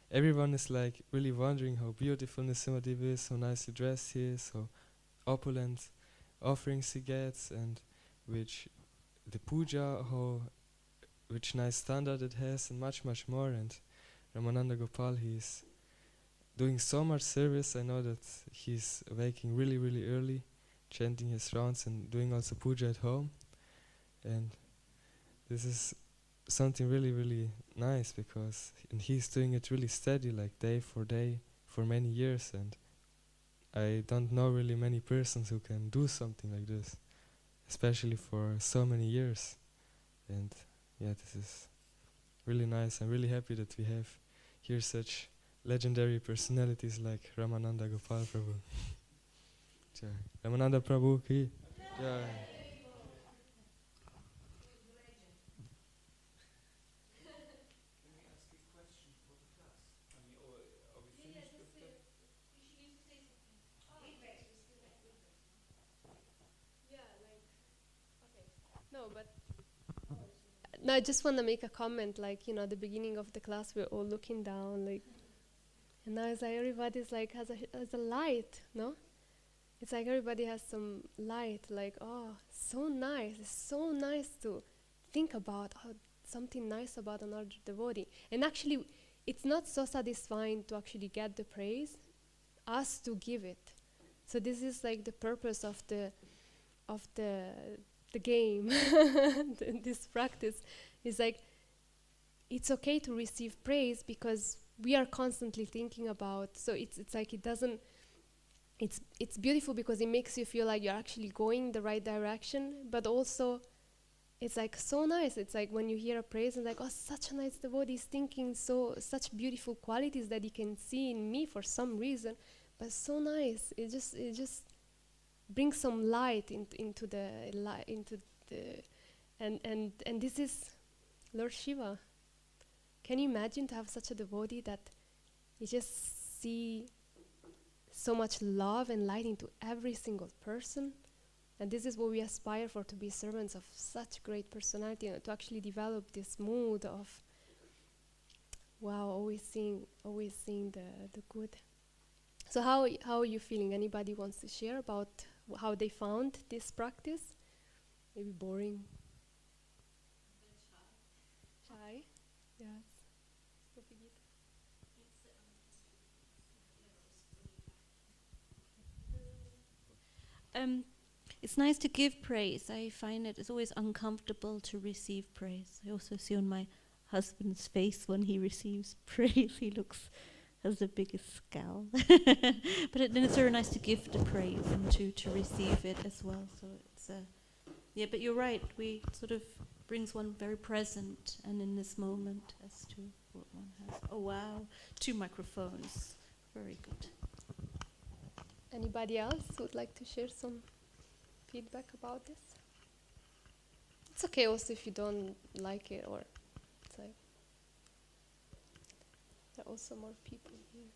everyone is like really wondering how beautiful Nrsimhadev is, how nicely dressed he is, how opulent offerings he gets, and which the puja, which nice standard it has, and much, much more. And Ramananda Gopal, he's doing so much service. I know that he's waking really, really early, chanting his rounds and doing also puja at home. And this is something really, really nice, because he's doing it really steady, like day for day, for many years. And I don't know really many persons who can do something like this, especially for so many years. And yeah, this is really nice. I'm really happy that we have here such legendary personalities like Ramananda Gopal Prabhu. Jai. Ramananda Prabhu ki Jai. No, I just want to make a comment, like, at the beginning of the class, we're all looking down, like, and now it's like everybody's like, has a light, no? It's like everybody has some light, like, oh, so nice. It's so nice to think about something nice about another devotee. And actually, it's not so satisfying to actually get the praise as to give it. So this is like the purpose of the game. This practice is like, it's okay to receive praise, because we are constantly thinking about, so it's like it doesn't, it's beautiful because it makes you feel like you're actually going the right direction, but also it's like so nice. It's like when you hear a praise and like, oh, such a nice devotee is thinking such beautiful qualities that he can see in me for some reason, but so nice. It just brings some light into the and this is Lord Shiva. Can you imagine to have such a devotee that you just see so much love and light into every single person? And this is what we aspire for, to be servants of such great personality, and to actually develop this mood of, wow, always seeing the good. So how are you feeling? Anybody wants to share about how they found this practice? Maybe boring. Shy? Yes. It's nice to give praise. I find it's always uncomfortable to receive praise. I also see on my husband's face when he receives praise, he has the biggest scowl. But then it's very nice to give the praise and to receive it as well. So it's yeah. But you're right. brings one very present and in this moment as to what one has. Oh wow, 2 microphones. Very good. Anybody else would like to share some feedback about this? It's okay also if you don't like it, or it's like there are also more people here.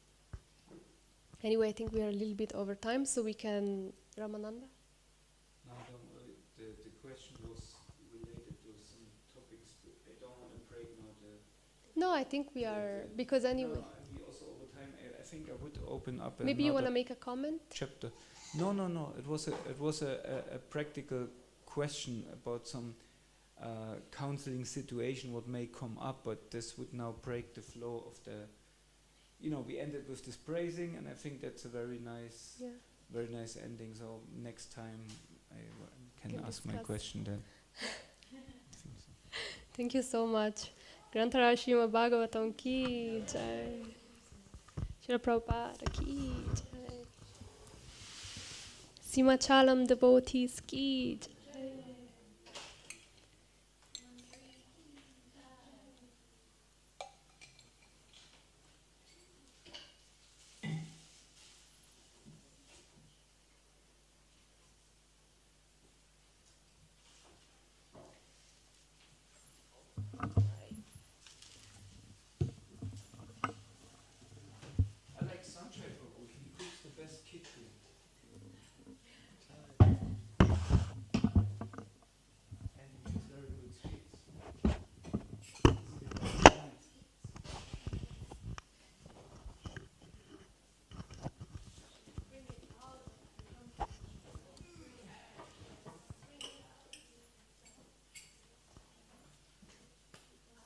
Anyway, I think we are a little bit over time, so we can Ramananda. No, the question was related to some topics. I don't want to break now the. No, I think we are, because anyway. No, we also over time. I think I would open up. Maybe you want to make a comment? Chapter. No. It was a practical question about some counseling situation what may come up, but this would now break the flow of the. We ended with this praising, and I think that's a very nice ending. So next time I can ask my question then. I think so. Thank you so much. Grantara Srimad Bhagavatam ki jai. Srila Prabhupada ki jai. Simachalam devotees ki jai.